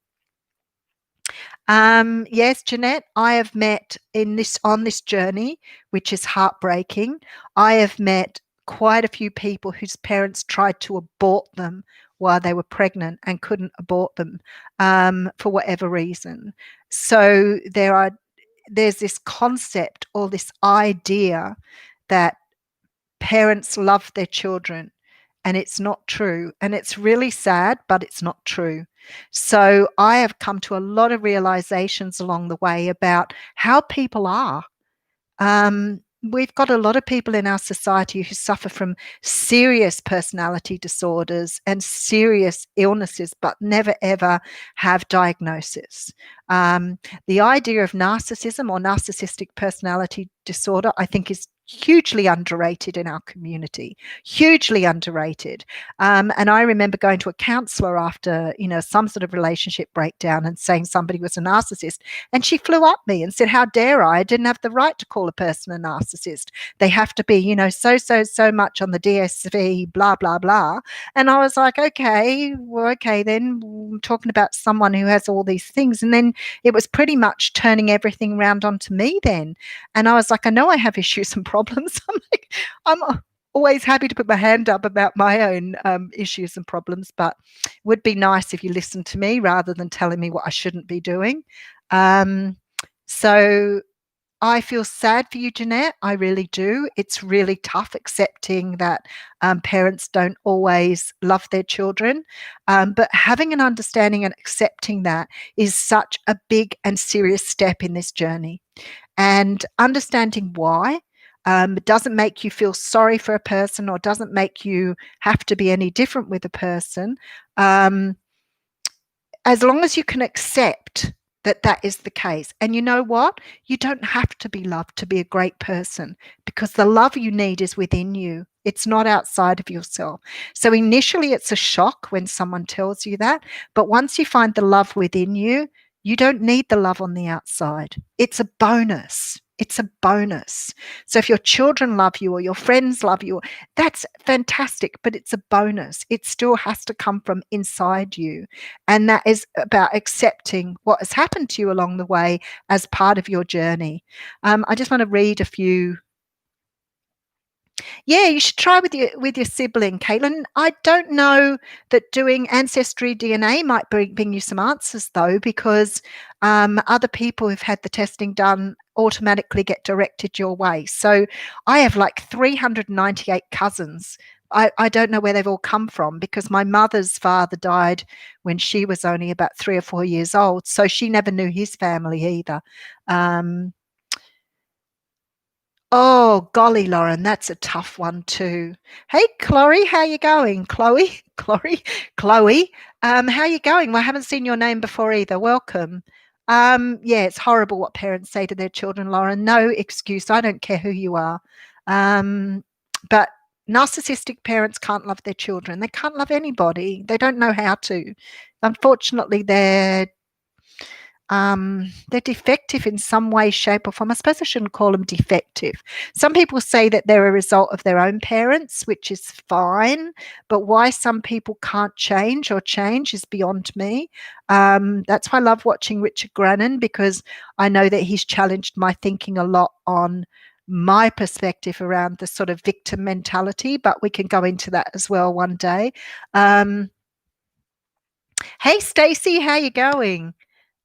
Yes, Jeanette, I have met on this journey, which is heartbreaking. I have met quite a few people whose parents tried to abort them while they were pregnant and couldn't abort them for whatever reason. So there's this concept or this idea that parents love their children, and it's not true. And it's really sad, but it's not true. So I have come to a lot of realizations along the way about how people are. We've got a lot of people in our society who suffer from serious personality disorders and serious illnesses, but never ever have diagnosis. The idea of narcissism or narcissistic personality disorder, I think, is hugely underrated in our community, hugely underrated. And I remember going to a counselor after, some sort of relationship breakdown and saying somebody was a narcissist. And she flew at me and said, how dare I? I didn't have the right to call a person a narcissist. They have to be, so much on the DSV, blah, blah, blah. And I was like, okay, well, okay, then I'm talking about someone who has all these things. And then it was pretty much turning everything around onto me then. And I was like, I know I have issues and problems. I'm always happy to put my hand up about my own issues and problems, but it would be nice if you listened to me rather than telling me what I shouldn't be doing. So I feel sad for you, Jeanette. I really do. It's really tough accepting that parents don't always love their children. But having an understanding and accepting that is such a big and serious step in this journey. And understanding why doesn't make you feel sorry for a person or doesn't make you have to be any different with a person. As long as you can accept that is the case. And you know what? You don't have to be loved to be a great person, because the love you need is within you. It's not outside of yourself. So initially it's a shock when someone tells you that, but once you find the love within you, you don't need the love on the outside. It's a bonus. It's a bonus. So if your children love you or your friends love you, that's fantastic, but it's a bonus. It still has to come from inside you. And that is about accepting what has happened to you along the way as part of your journey. I just want to read a few. Yeah, you should try with your sibling, Caitlin. I don't know that doing ancestry DNA might bring you some answers though, because other people who've had the testing done automatically get directed your way. So I have like 398 cousins. I don't know where they've all come from because my mother's father died when she was only about 3 or 4 years old, so she never knew his family either. Um, Oh, golly, Lauren, that's a tough one too. Hey, Chloe, how you going? Chloe, Chloe, how you going? Well, I haven't seen your name before either. Welcome. Yeah, it's horrible what parents say to their children, Lauren. No excuse. I don't care who you are. But narcissistic parents can't love their children. They can't love anybody. They don't know how to. Unfortunately, they're defective in some way, shape, or form. I suppose I shouldn't call them defective. Some people say that they're a result of their own parents, which is fine, but why some people can't change or change is beyond me. That's why I love watching Richard Grannon, because I know that he's challenged my thinking a lot on my perspective around the sort of victim mentality, but we can go into that as well one day. Hey, Stacey, how you going?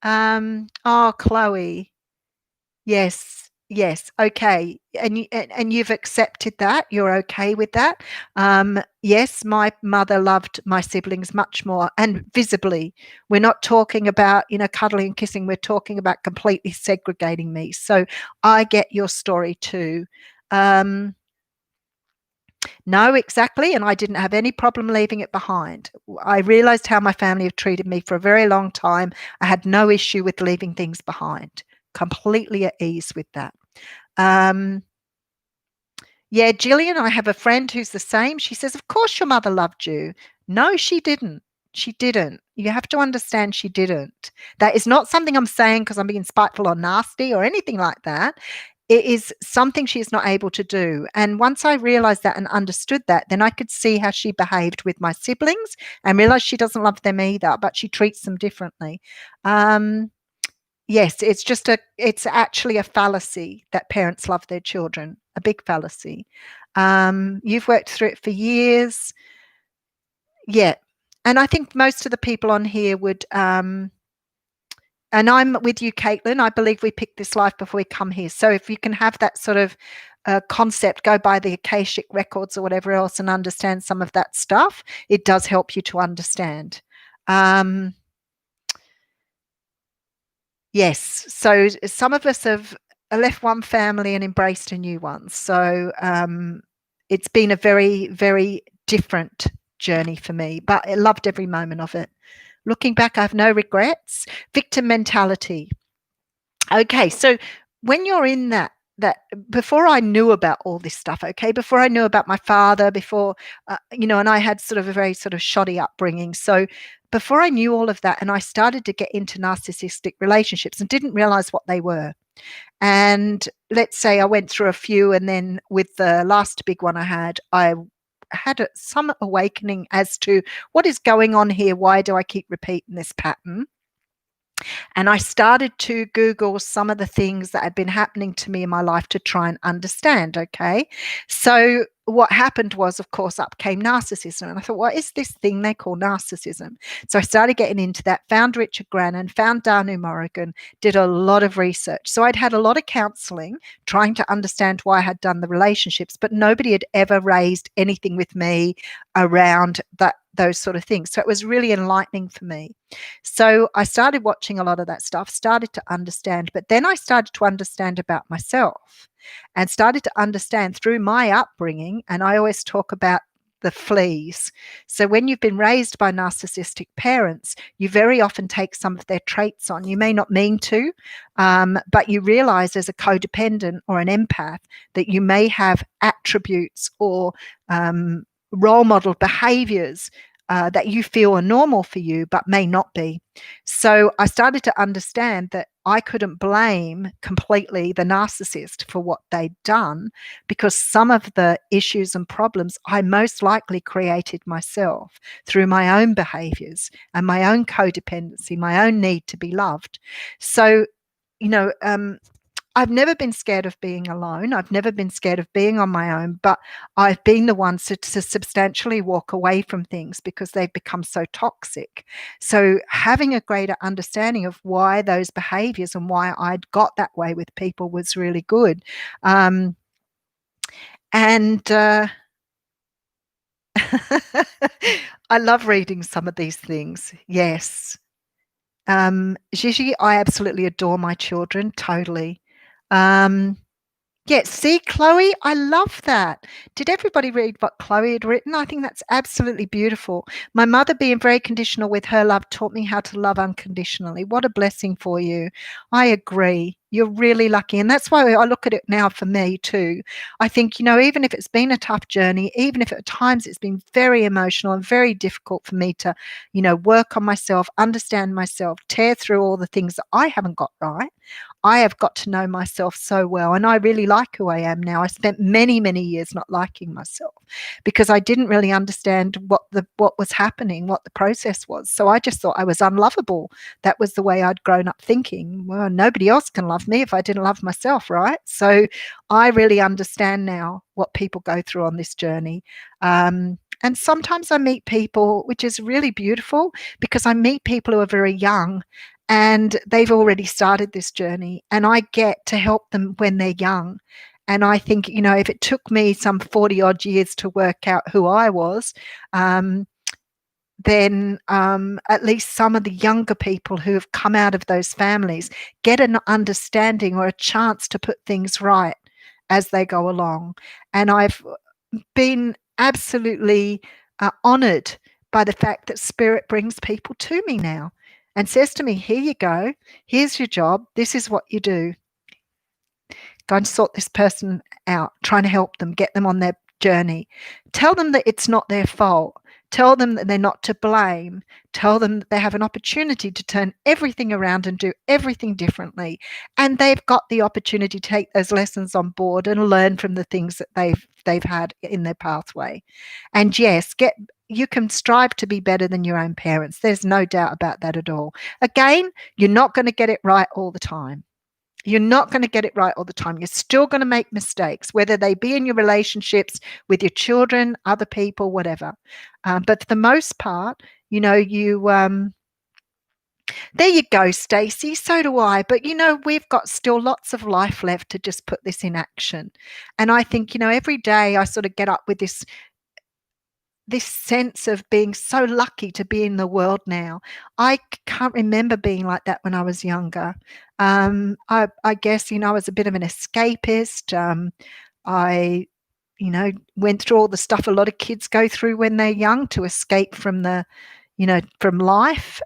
Oh, Chloe. Yes, yes. Okay. And you've accepted that. You're okay with that. Yes, my mother loved my siblings much more and visibly. We're not talking about, cuddling and kissing. We're talking about completely segregating me. So I get your story too. No, exactly. And I didn't have any problem leaving it behind. I realized how my family have treated me for a very long time. I had no issue with leaving things behind, completely at ease with that. Yeah, Gillian, I have a friend who's the same. She says, of course your mother loved you. No, she didn't. She didn't. You have to understand she didn't. That is not something I'm saying because I'm being spiteful or nasty or anything like that. It is something she is not able to do. And once I realized that and understood that, then I could see how she behaved with my siblings and realized she doesn't love them either, but she treats them differently. Yes, it's actually a fallacy that parents love their children, a big fallacy. You've worked through it for years. Yeah. And I think most of the people on here would, and I'm with you, Caitlin. I believe we picked this life before we come here. So if you can have that sort of concept, go by the Akashic records or whatever else and understand some of that stuff, it does help you to understand. Yes. So some of us have left one family and embraced a new one. So it's been a very, very different journey for me, but I loved every moment of it. Looking back, I have no regrets. Victim mentality. Okay, so when you're in that before I knew about all this stuff, okay, before I knew about my father, before and I had sort of a very sort of shoddy upbringing. So before I knew all of that, and I started to get into narcissistic relationships and didn't realize what they were. And let's say I went through a few, and then with the last big one I had some awakening as to what is going on here. Why do I keep repeating this pattern? And I started to Google some of the things that had been happening to me in my life to try and understand. Okay. So what happened was, of course, up came narcissism. And I thought, what is this thing they call narcissism? So I started getting into that, found Richard Grannon, found Danu Morrigan, did a lot of research. So I'd had a lot of counseling trying to understand why I had done the relationships, but nobody had ever raised anything with me around those sort of things. So it was really enlightening for me. So I started watching a lot of that stuff, started to understand, but then I started to understand about myself and started to understand through my upbringing. And I always talk about the fleas. So when you've been raised by narcissistic parents, you very often take some of their traits on. You may not mean to, but you realize as a codependent or an empath that you may have attributes or role model behaviors that you feel are normal for you, but may not be. So I started to understand that I couldn't blame completely the narcissist for what they'd done, because some of the issues and problems I most likely created myself through my own behaviors and my own codependency, my own need to be loved. So, I've never been scared of being alone. I've never been scared of being on my own, but I've been the one to substantially walk away from things because they've become so toxic. So having a greater understanding of why those behaviors and why I'd got that way with people was really good. And I love reading some of these things. Yes. Gigi, I absolutely adore my children, totally. Um, yeah, see, Chloe, I love that. Did everybody read what Chloe had written? I think that's absolutely beautiful. My mother, being very conditional with her love, taught me how to love unconditionally. What a blessing for you. I agree. You're really lucky. And that's why I look at it now for me too. I think, even if it's been a tough journey, even if at times it's been very emotional and very difficult for me to, work on myself, understand myself, tear through all the things that I haven't got right. I have got to know myself so well, and I really like who I am now. I spent many, many years not liking myself because I didn't really understand what was happening, what the process was. So I just thought I was unlovable. That was the way I'd grown up thinking. Well, nobody else can love me if I didn't love myself, right? So I really understand now what people go through on this journey. And sometimes I meet people, which is really beautiful because I meet people who are very young and they've already started this journey, and I get to help them when they're young. And I think, if it took me some 40 odd years to work out who I was, then at least some of the younger people who have come out of those families get an understanding or a chance to put things right as they go along. And I've been absolutely honored by the fact that Spirit brings people to me now and says to me, here you go, here's your job, this is what you do. Go and sort this person out, trying to help them, get them on their journey. Tell them that it's not their fault. Tell them that they're not to blame. Tell them that they have an opportunity to turn everything around and do everything differently. And they've got the opportunity to take those lessons on board and learn from the things that they've had in their pathway. And yes, you can strive to be better than your own parents. There's no doubt about that at all. Again, you're not going to get it right all the time. You're not going to get it right all the time. You're still going to make mistakes, whether they be in your relationships with your children, other people, whatever. But for the most part, there you go, Stacey. So do I. But, we've got still lots of life left to just put this in action. And I think, every day I sort of get up with this sense of being so lucky to be in the world now. I can't remember being like that when I was younger. I guess, I was a bit of an escapist. I, went through all the stuff a lot of kids go through when they're young to escape from from life.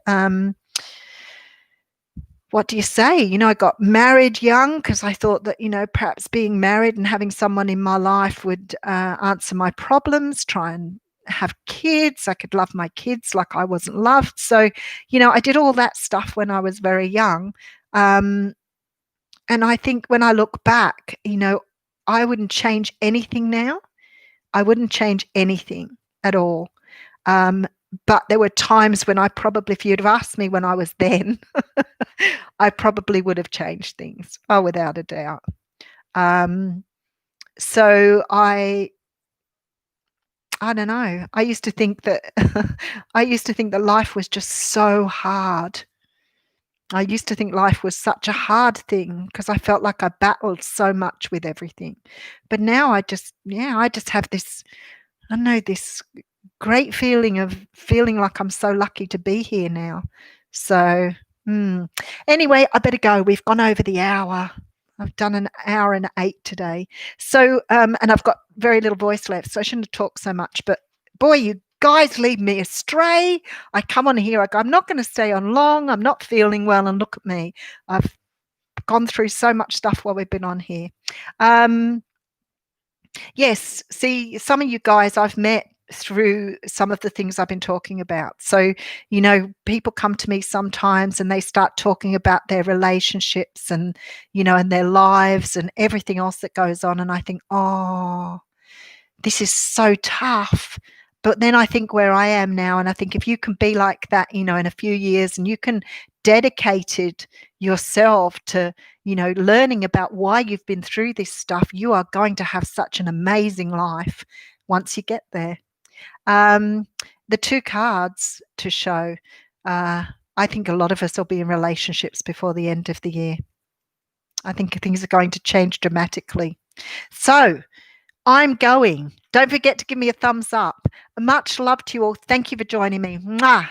What do you say? I got married young because I thought that, perhaps being married and having someone in my life would answer my problems, try and have kids. I could love my kids like I wasn't loved. So, I did all that stuff when I was very young. And I think when I look back, I wouldn't change anything now. I wouldn't change anything at all. But there were times when I probably, if you'd have asked me when I was then, I probably would have changed things. Oh, without a doubt. So I don't know. I used to think that life was just so hard. I used to think life was such a hard thing because I felt like I battled so much with everything. But now I just have this, I don't know, this great feeling of feeling like I'm so lucky to be here now. So, anyway, I better go. We've gone over the hour. I've done an hour and 8 today. So, and I've got very little voice left, so I shouldn't have talked so much. But boy, you guys lead me astray. I come on here, I go, I'm not going to stay on long. I'm not feeling well. And look at me. I've gone through so much stuff while we've been on here. Yes, see, some of you guys I've met through some of the things I've been talking about. So, people come to me sometimes and they start talking about their relationships and, and their lives and everything else that goes on. And I think, oh, this is so tough. But then I think where I am now, and I think if you can be like that, in a few years and you can dedicated yourself to, learning about why you've been through this stuff, you are going to have such an amazing life once you get there. The two cards to show, I think a lot of us will be in relationships before the end of the year. I think things are going to change dramatically. So I'm going. Don't forget to give me a thumbs up. Much love to you all. Thank you for joining me. Mwah.